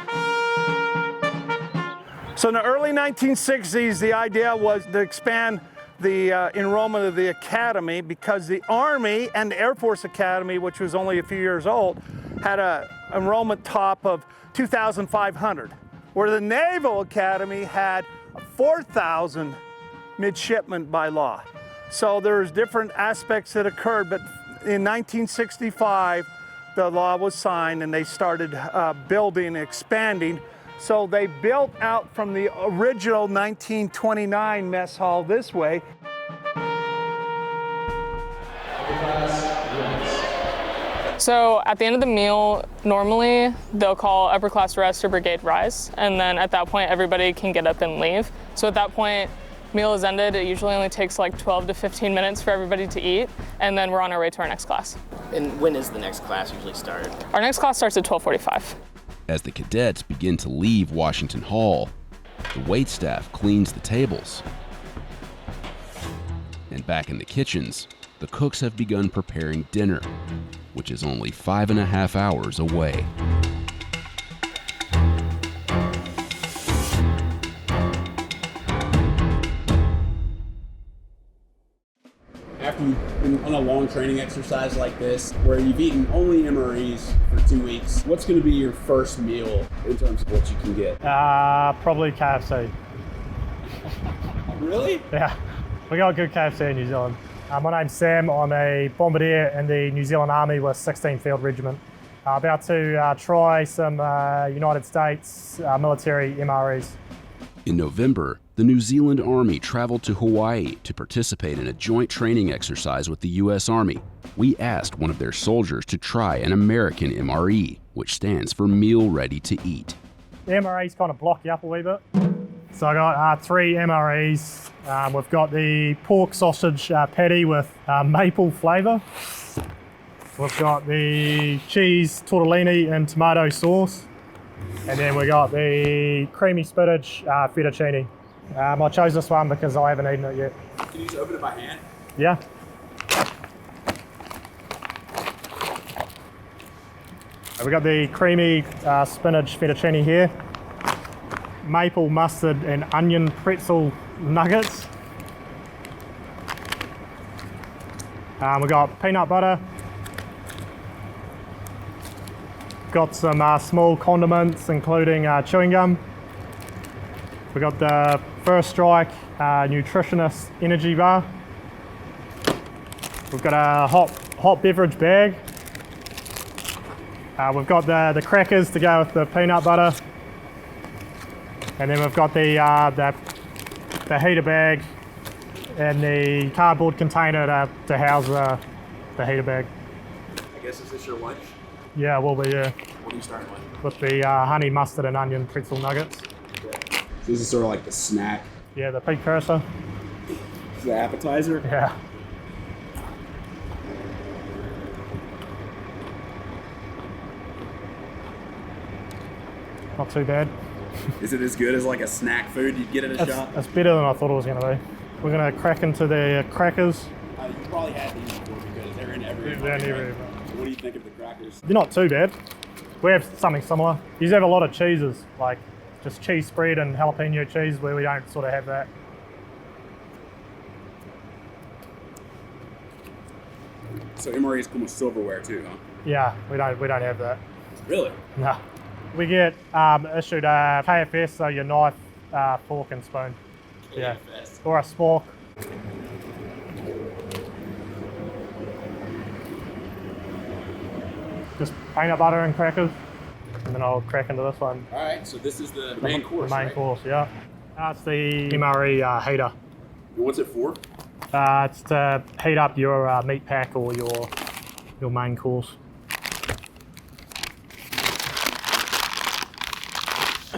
So in the early 1960s, the idea was to expand the enrollment of the academy, because the Army and the Air Force Academy, which was only a few years old, had an enrollment top of 2,500, where the Naval Academy had 4,000 midshipmen by law. So there's different aspects that occurred, but in 1965, the law was signed and they started building and expanding. So they built out from the original 1929 mess hall this way. So at the end of the meal, normally they'll call upper class rest or brigade rise, and then at that point everybody can get up and leave. So at that point, meal is ended. It usually only takes like 12 to 15 minutes for everybody to eat, and then we're on our way to our next class. And when is the next class usually start? Our next class starts at 12:45. As the cadets begin to leave Washington Hall, the waitstaff cleans the tables. And back in the kitchens, the cooks have begun preparing dinner, which is only 5.5 hours away. After you've been on a long training exercise like this, where you've eaten only MREs for 2 weeks, what's going to be your first meal in terms of what you can get? Probably KFC. Really? Yeah, we got good KFC in New Zealand. My name's Sam. I'm a bombardier in the New Zealand Army with 16th Field Regiment. About to try some United States military MREs. In November, the New Zealand Army traveled to Hawaii to participate in a joint training exercise with the U.S. Army. We asked one of their soldiers to try an American MRE, which stands for Meal Ready to Eat. The MREs kind of block you up a wee bit. So I got 3 MREs. We've got the pork sausage patty with maple flavour. We've got the cheese tortellini and tomato sauce. And then we got the creamy spinach fettuccine. I chose this one because I haven't eaten it yet. Can you just open it by hand? Yeah. We got the creamy spinach fettuccine here. Maple mustard and onion pretzel nuggets. We got peanut butter. Got some small condiments, including chewing gum. We got the First Strike Nutritionist Energy Bar. We've got a hot beverage bag. We've got the crackers to go with the peanut butter. And then we've got the heater bag and the cardboard container to house the heater bag. I guess is this your lunch? Yeah, will be, yeah. What are you starting with? With the honey mustard and onion pretzel nuggets. Okay. So this is sort of like the snack. Yeah, the precursor. The appetizer? Yeah. Not too bad. Is it as good as like a snack food you'd get at a shop? It's better than I thought it was going to be. We're going to crack into the crackers. You probably had these before because they're in every. They're in every. What do you think of the crackers? They're not too bad. We have something similar. You have a lot of cheeses, like just cheese spread and jalapeno cheese, where we don't sort of have that. So MREs come with silverware too, huh? Yeah, we don't have that. Really? No. We get issued a KFS, so your knife, fork and spoon. KFS. Yeah. Or a spork. Just peanut butter and crackers, and then I'll crack into this one. All right, so this is the main course, The main right? course, yeah. It's the MRE heater. And what's it for? It's to heat up your meat pack or your main course.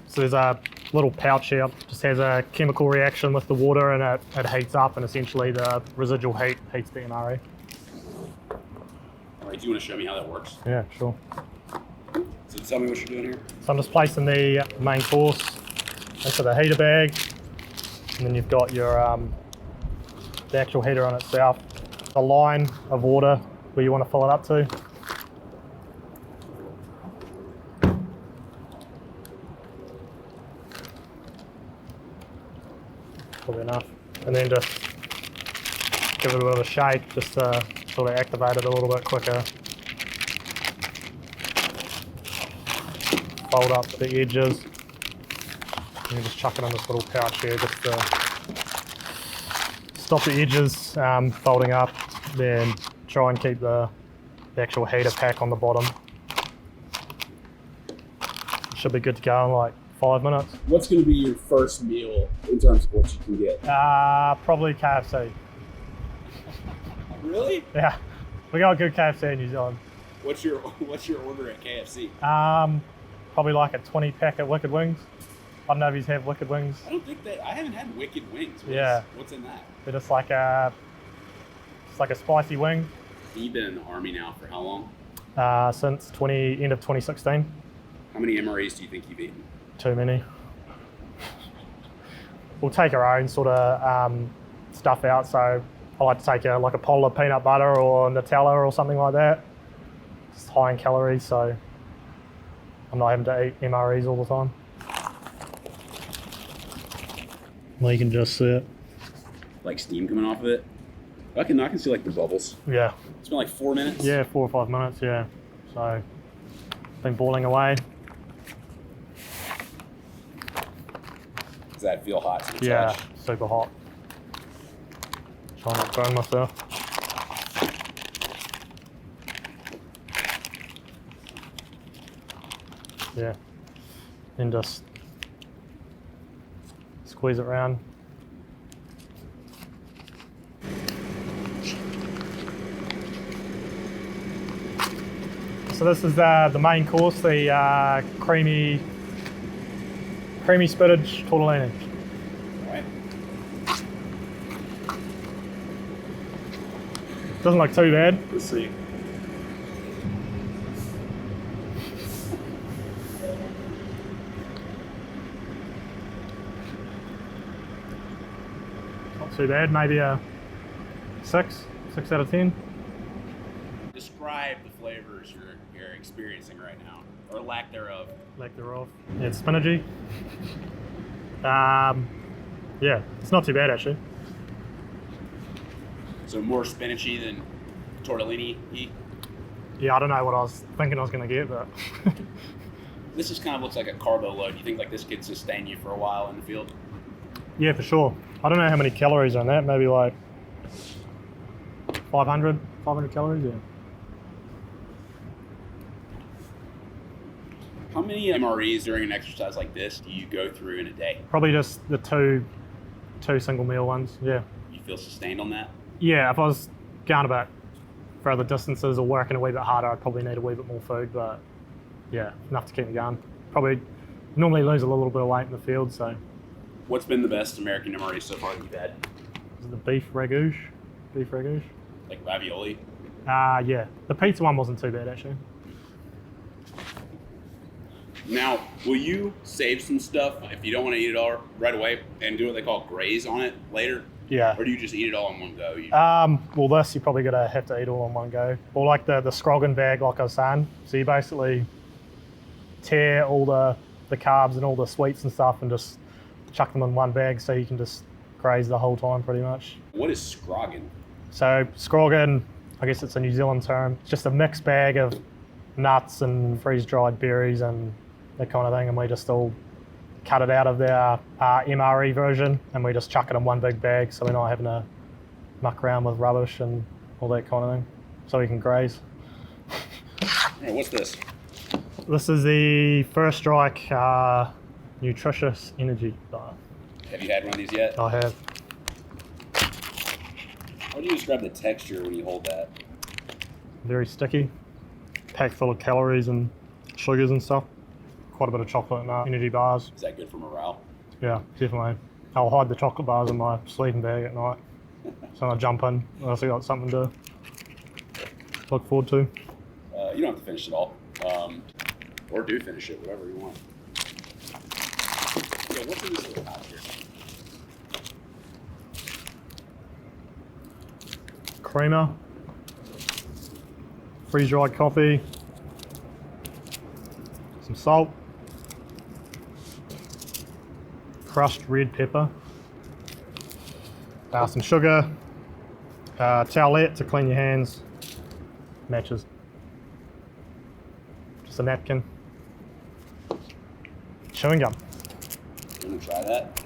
So there's a little pouch here, just has a chemical reaction with the water and it heats up, and essentially the residual heat heats the MRE. All right, do you want to show me how that works? Yeah, sure. So tell me what you're doing here. So I'm just placing the main course into the heater bag, and then you've got your the actual heater on itself, a line of water where you want to fill it up to. Probably enough. And then just give it a bit of a shake just to sort of activate it a little bit quicker. Fold up the edges. And you just chuck it in this little pouch here just to stop the edges folding up. Then try and keep the actual heater pack on the bottom. Should be good to go in like 5 minutes. What's going to be your first meal in terms of what you can get? Probably KFC. Really? Yeah, we got good KFC in New Zealand. What's your order at KFC? Probably like a 20 pack of Wicked Wings. I don't know if you have Wicked Wings. I don't think I haven't had Wicked Wings. What's in that? They're just like a spicy wing. You've been in the Army now for how long? Since end of 2016. How many MREs do you think you've eaten? Too many. We'll take our own sort of stuff out, so I like to take like a bottle of peanut butter or Nutella or something like that. It's high in calories, so I'm not having to eat MREs all the time. Well, you can just see it. Like steam coming off of it? I can see like the bubbles. Yeah. It's been like 4 minutes? Yeah, 4 or 5 minutes, yeah. So, been boiling away. Does that feel hot to the Yeah, touch? super hot. Try not to burn myself. Yeah. And just squeeze it around. So this is the main course, the creamy spinach tortellini. Right. Doesn't look too bad. Let's see. Not too bad, maybe a 6 out of 10. Describe the flavors you're experiencing right now, or lack thereof. Lack thereof. Yeah, it's spinachy. Yeah, it's not too bad actually. So more spinachy than tortellini-y? Yeah, I don't know what I was thinking I was going to get, but... This just kind of looks like a carbo load. Do you think like this could sustain you for a while in the field? Yeah, for sure. I don't know how many calories are on that, maybe like 500 calories, yeah. How many MREs during an exercise like this do you go through in a day? Probably just the two single meal ones, yeah. You feel sustained on that? Yeah, if I was going a bit further distances or working a wee bit harder, I'd probably need a wee bit more food, but yeah, enough to keep me going. Probably normally lose a little bit of weight in the field, so. What's been the best American MRE so far that you've had? Is it the beef ragout? Like ravioli? Yeah. The pizza one wasn't too bad actually. Now, will you save some stuff if you don't want to eat it all right away and do what they call graze on it later? Yeah. Or do you just eat it all in one go? Well, this you're probably gonna have to eat all in one go. Or like the Scroggin bag, like I was saying. So you basically tear all the carbs and all the sweets and stuff and just chuck them in one bag so you can just graze the whole time pretty much. What is Scroggin? So Scroggin, I guess it's a New Zealand term. It's just a mixed bag of nuts and freeze-dried berries and that kind of thing, and we just all cut it out of their MRE version and we just chuck it in one big bag so we're not having to muck around with rubbish and all that kind of thing, so we can graze. Right, what's this? This is the First Strike Nutritious Energy Bar. Have you had one of these yet? I have. How would you describe the texture when you hold that? Very sticky, packed full of calories and sugars and stuff. Quite a bit of chocolate in energy bars. Is that good for morale? Yeah, definitely. I'll hide the chocolate bars in my sleeping bag at night. So when I jump in, I also got something to look forward to. You don't have to finish it all. Or do finish it, whatever you want. Yeah, what's in this little pouch here? Creamer, freeze-dried coffee, some salt, crushed red pepper, some sugar, towelette to clean your hands, matches, just a napkin, chewing gum. You want to try that?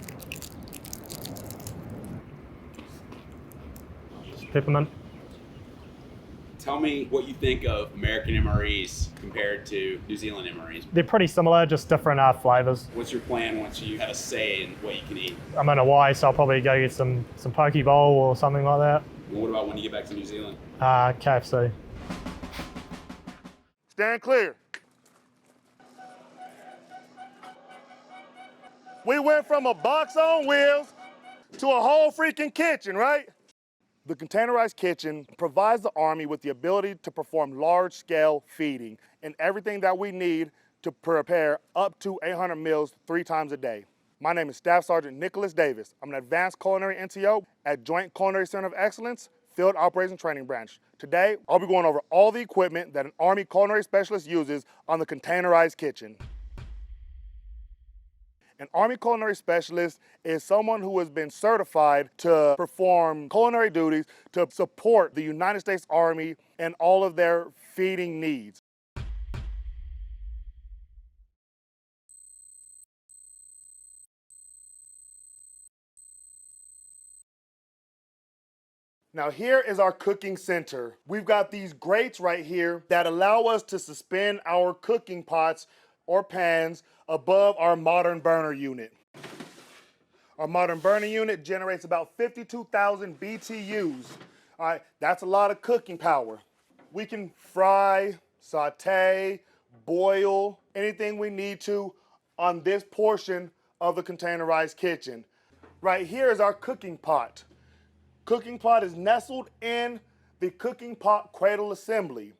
Just peppermint. Tell me what you think of American MREs compared to New Zealand MREs. They're pretty similar, just different flavours. What's your plan once you have a say in what you can eat? I'm in Hawaii, so I'll probably go get some poke bowl or something like that. And what about when you get back to New Zealand? KFC. Stand clear. We went from a box on wheels to a whole freaking kitchen, right? The containerized kitchen provides the Army with the ability to perform large-scale feeding and everything that we need to prepare up to 800 meals 3 times a day. My name is Staff Sergeant Nicholas Davis. I'm an advanced culinary NTO at Joint Culinary Center of Excellence, Field Operations Training Branch. Today, I'll be going over all the equipment that an Army culinary specialist uses on the containerized kitchen. An Army culinary specialist is someone who has been certified to perform culinary duties to support the United States Army and all of their feeding needs. Now here is our cooking center. We've got these grates right here that allow us to suspend our cooking pots or pans above our modern burner unit. Our modern burner unit generates about 52,000 BTUs. All right, that's a lot of cooking power. We can fry, saute, boil, anything we need to on this portion of the containerized kitchen. Right here is our cooking pot. Cooking pot is nestled in the cooking pot cradle assembly.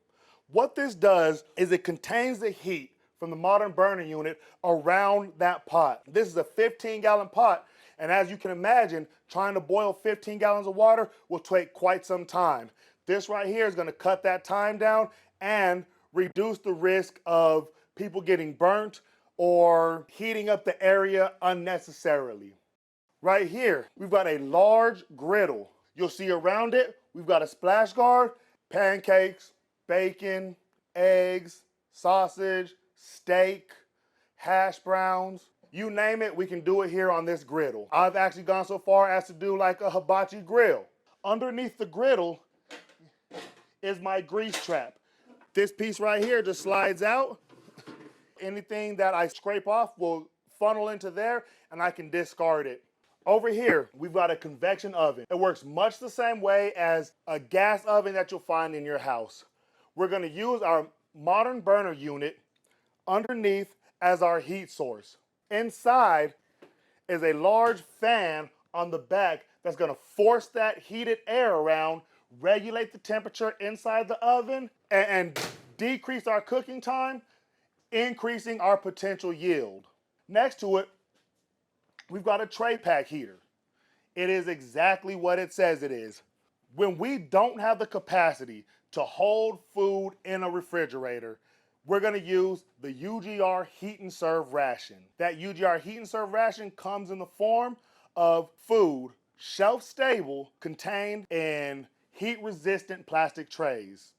What this does is it contains the heat from the modern burner unit around that pot. This is a 15-gallon pot, and as you can imagine, trying to boil 15 gallons of water will take quite some time. This right here is going to cut that time down and reduce the risk of people getting burnt or heating up the area unnecessarily. Right here, we've got a large griddle. You'll see around it, we've got a splash guard, pancakes, bacon, eggs, sausage, steak, hash browns. You name it, we can do it here on this griddle. I've actually gone so far as to do like a hibachi grill. Underneath the griddle is my grease trap. This piece right here just slides out. Anything that I scrape off will funnel into there and I can discard it. Over here, we've got a convection oven. It works much the same way as a gas oven that you'll find in your house. We're gonna use our modern burner unit underneath as our heat source. Inside is a large fan on the back that's gonna force that heated air around, regulate the temperature inside the oven, and decrease our cooking time, increasing our potential yield. Next to it, we've got a tray pack heater. It is exactly what it says it is. When we don't have the capacity to hold food in a refrigerator, we're gonna use the UGR Heat and Serve ration. That UGR Heat and Serve ration comes in the form of food, shelf stable, contained in heat-resistant plastic trays.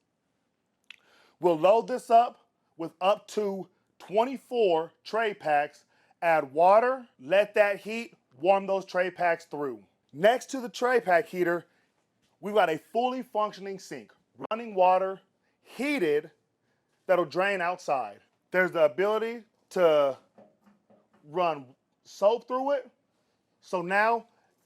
We'll load this up with up to 24 tray packs, add water, let that heat warm those tray packs through. Next to the tray pack heater, we've got a fully functioning sink, running water, heated, that'll drain outside. There's the ability to run soap through it. So now,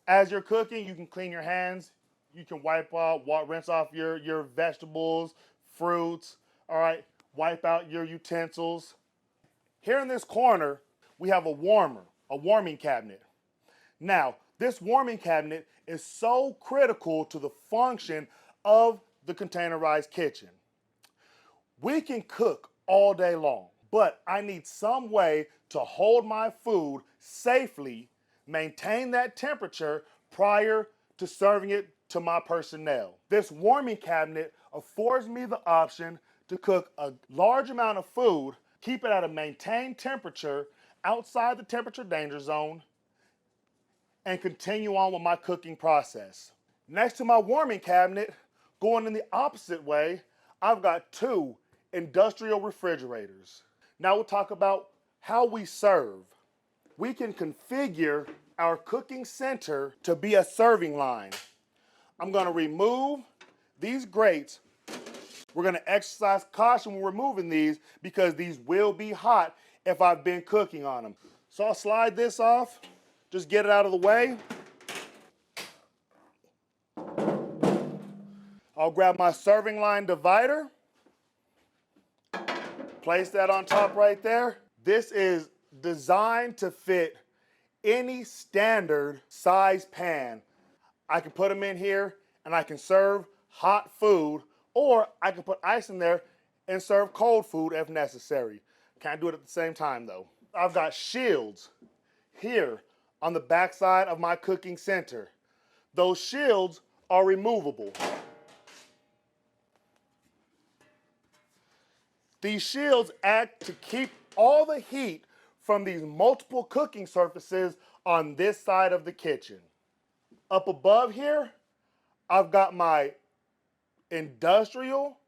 as you're cooking, you can clean your hands, you can wipe out, rinse off your vegetables, fruits, all right, wipe out your utensils. Here in this corner, we have a warming cabinet. Now, this warming cabinet is so critical to the function of the containerized kitchen. We can cook all day long, but I need some way to hold my food safely, maintain that temperature prior to serving it to my personnel. This warming cabinet affords me the option to cook a large amount of food, keep it at a maintained temperature outside the temperature danger zone, and continue on with my cooking process. Next to my warming cabinet, going in the opposite way, I've got 2 industrial refrigerators. Now we'll talk about how we serve. We can configure our cooking center to be a serving line. I'm gonna remove these grates. We're gonna exercise caution when removing these because these will be hot if I've been cooking on them. So I'll slide this off, just get it out of the way. I'll grab my serving line divider. Place that on top right there. This is designed to fit any standard size pan. I can put them in here and I can serve hot food, or I can put ice in there and serve cold food if necessary. Can't do it at the same time though. I've got shields here on the backside of my cooking center. Those shields are removable. These shields act to keep all the heat from these multiple cooking surfaces on this side of the kitchen. Up above here, I've got my industrial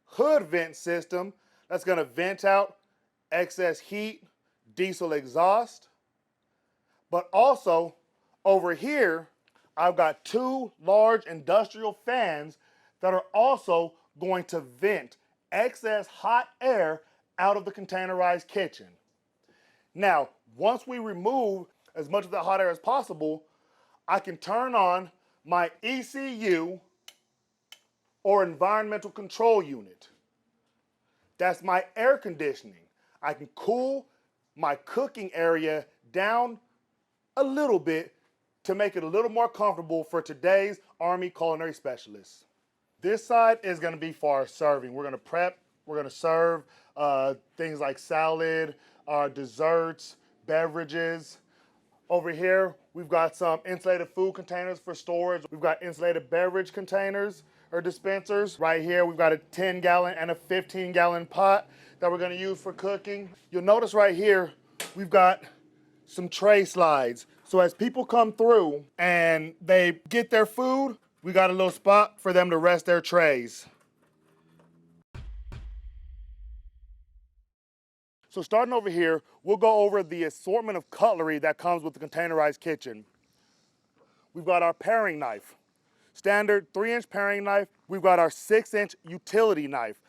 hood vent system that's gonna vent out excess heat, diesel exhaust. But also over here, I've got two large industrial fans that are also going to vent excess hot air out of the containerized kitchen. Now, once we remove as much of the hot air as possible, I can turn on my ECU or environmental control unit. That's my air conditioning. I can cool my cooking area down a little bit to make it a little more comfortable for today's Army culinary specialists. This side is going to be for our serving. We're going to prep, we're going to serve things like salad, desserts, beverages. Over here, we've got some insulated food containers for storage. We've got insulated beverage containers or dispensers. Right here, we've got a 10-gallon and a 15-gallon pot that we're going to use for cooking. You'll notice right here, we've got some tray slides. So as people come through and they get their food, we got a little spot for them to rest their trays. So starting over here, we'll go over the assortment of cutlery that comes with the containerized kitchen. We've got our paring knife, standard 3-inch paring knife. We've got our 6-inch utility knife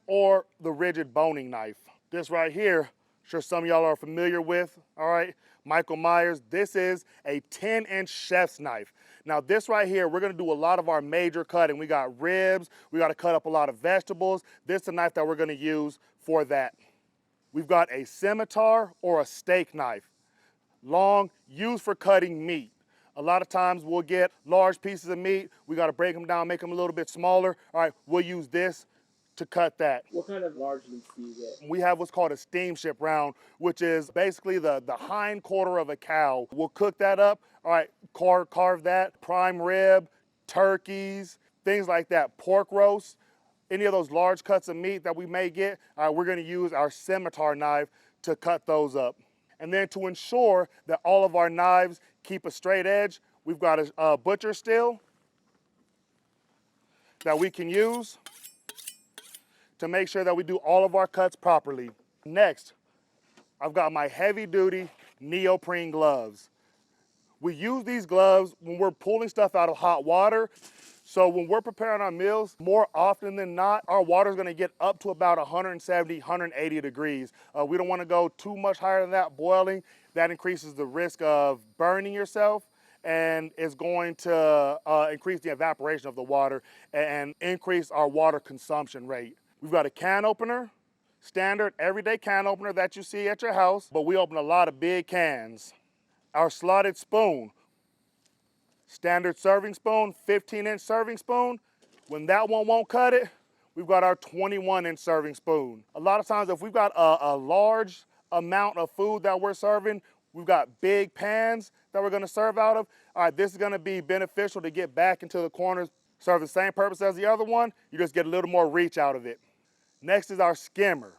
or the rigid boning knife. This right here, I'm sure some of y'all are familiar with, all right? Michael Myers, this is a 10-inch chef's knife. Now this right here, we're gonna do a lot of our major cutting. We got ribs, we gotta cut up a lot of vegetables. This is the knife that we're gonna use for that. We've got a scimitar or a steak knife, long, used for cutting meat. A lot of times we'll get large pieces of meat, we gotta break them down, make them a little bit smaller. All right, we'll use this to cut that. What kind of large meats do you get? We have what's called a steamship round, which is basically the hind quarter of a cow. We'll cook that up, all right, carve that, prime rib, turkeys, things like that, pork roast. Any of those large cuts of meat that we may get, we're gonna use our scimitar knife to cut those up. And then to ensure that all of our knives keep a straight edge, we've got a butcher steel that we can use to make sure that we do all of our cuts properly. Next, I've got my heavy-duty neoprene gloves. We use these gloves when we're pulling stuff out of hot water. So when we're preparing our meals, more often than not, our water is gonna get up to about 170, 180 degrees. We don't wanna go too much higher than that, boiling. That increases the risk of burning yourself and is going to increase the evaporation of the water and increase our water consumption rate. We've got a can opener, standard everyday can opener that you see at your house, but we open a lot of big cans. Our slotted spoon, standard serving spoon, 15-inch serving spoon. When that one won't cut it, we've got our 21-inch serving spoon. A lot of times if we've got a large amount of food that we're serving, we've got big pans that we're gonna serve out of. All right, this is gonna be beneficial to get back into the corners, serve the same purpose as the other one, you just get a little more reach out of it. Next is our skimmer.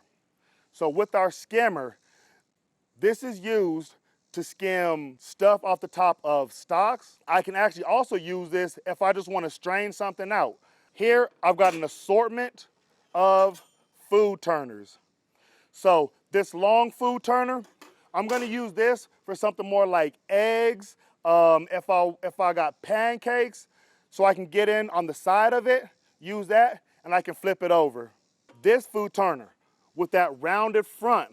So with our skimmer, this is used to skim stuff off the top of stocks. I can actually also use this if I just want to strain something out. Here, I've got an assortment of food turners. So this long food turner, I'm gonna use this for something more like eggs, if I got pancakes, so I can get in on the side of it, use that, and I can flip it over. This food turner with that rounded front,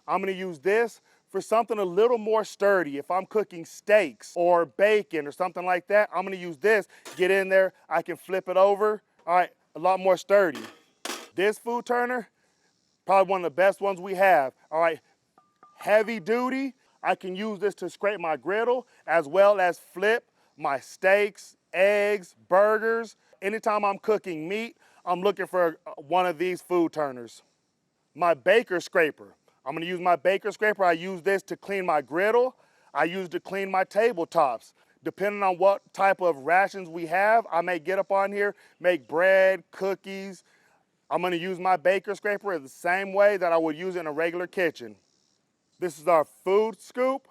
I'm gonna use this for something a little more sturdy. If I'm cooking steaks or bacon or something like that, I'm gonna use this, get in there, I can flip it over. All right, a lot more sturdy. This food turner, probably one of the best ones we have. All right, heavy duty. I can use this to scrape my griddle as well as flip my steaks, eggs, burgers. Anytime I'm cooking meat, I'm looking for one of these food turners. My baker scraper. I'm gonna use my baker scraper. I use this to clean my griddle. I use it to clean my tabletops. Depending on what type of rations we have, I may get up on here, make bread, cookies. I'm gonna use my baker scraper the same way that I would use it in a regular kitchen. This is our food scoop.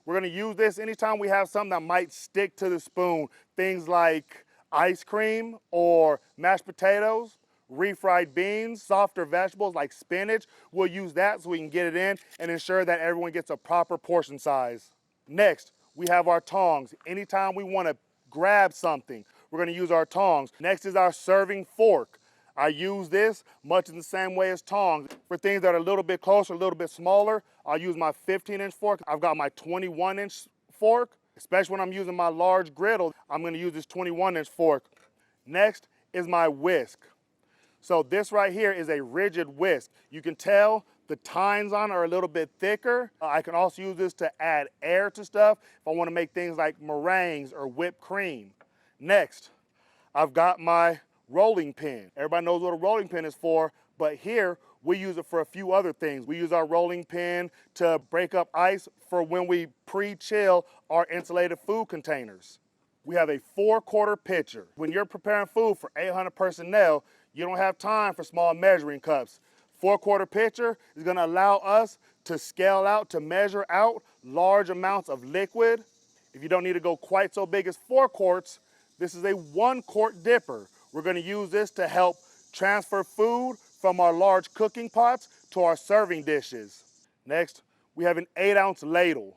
We're gonna use this anytime we have something that might stick to the spoon. Things like ice cream or mashed potatoes, refried beans, softer vegetables like spinach. We'll use that so we can get it in and ensure that everyone gets a proper portion size. Next, we have our tongs. Anytime we wanna grab something, we're gonna use our tongs. Next is our serving fork. I use this much in the same way as tongs. For things that are a little bit closer, a little bit smaller, I'll use my 15-inch fork. I've got my 21-inch fork, especially when I'm using my large griddle, I'm gonna use this 21-inch fork. Next is my whisk. So this right here is a rigid whisk. You can tell the tines on it are a little bit thicker. I can also use this to add air to stuff if I wanna make things like meringues or whipped cream. Next, I've got my rolling pin. Everybody knows what a rolling pin is for, but here we use it for a few other things. We use our rolling pin to break up ice for when we pre-chill our insulated food containers. We have a 4-quart pitcher. When you're preparing food for 800 personnel, you don't have time for small measuring cups. 4-quart pitcher is gonna allow us to scale out, to measure out large amounts of liquid. If you don't need to go quite so big as 4 quarts, this is a 1-quart dipper. We're gonna use this to help transfer food from our large cooking pots to our serving dishes. Next, we have an 8-ounce ladle.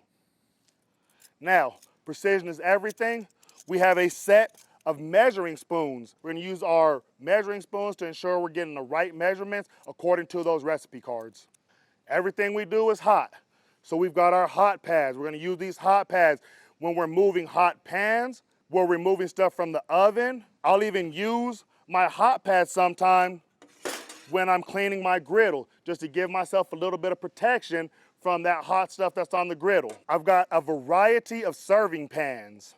Now, precision is everything. We have a set of measuring spoons. We're gonna use our measuring spoons to ensure we're getting the right measurements according to those recipe cards. Everything we do is hot. So we've got our hot pads. We're gonna use these hot pads when we're moving hot pans, we're removing stuff from the oven. I'll even use my hot pad sometime when I'm cleaning my griddle, just to give myself a little bit of protection from that hot stuff that's on the griddle. I've got a variety of serving pans.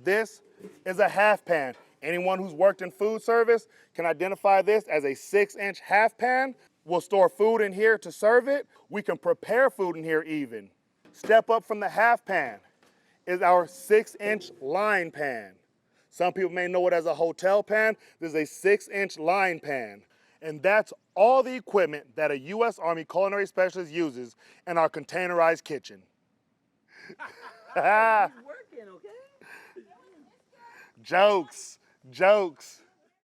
This is a half pan. Anyone who's worked in food service can identify this as a 6-inch half pan. We'll store food in here to serve it. We can prepare food in here even. Step up from the half pan is our 6-inch line pan. Some people may know it as a hotel pan. This is a 6-inch line pan. And that's all the equipment that a U.S. Army culinary specialist uses in our containerized kitchen. Jokes, jokes.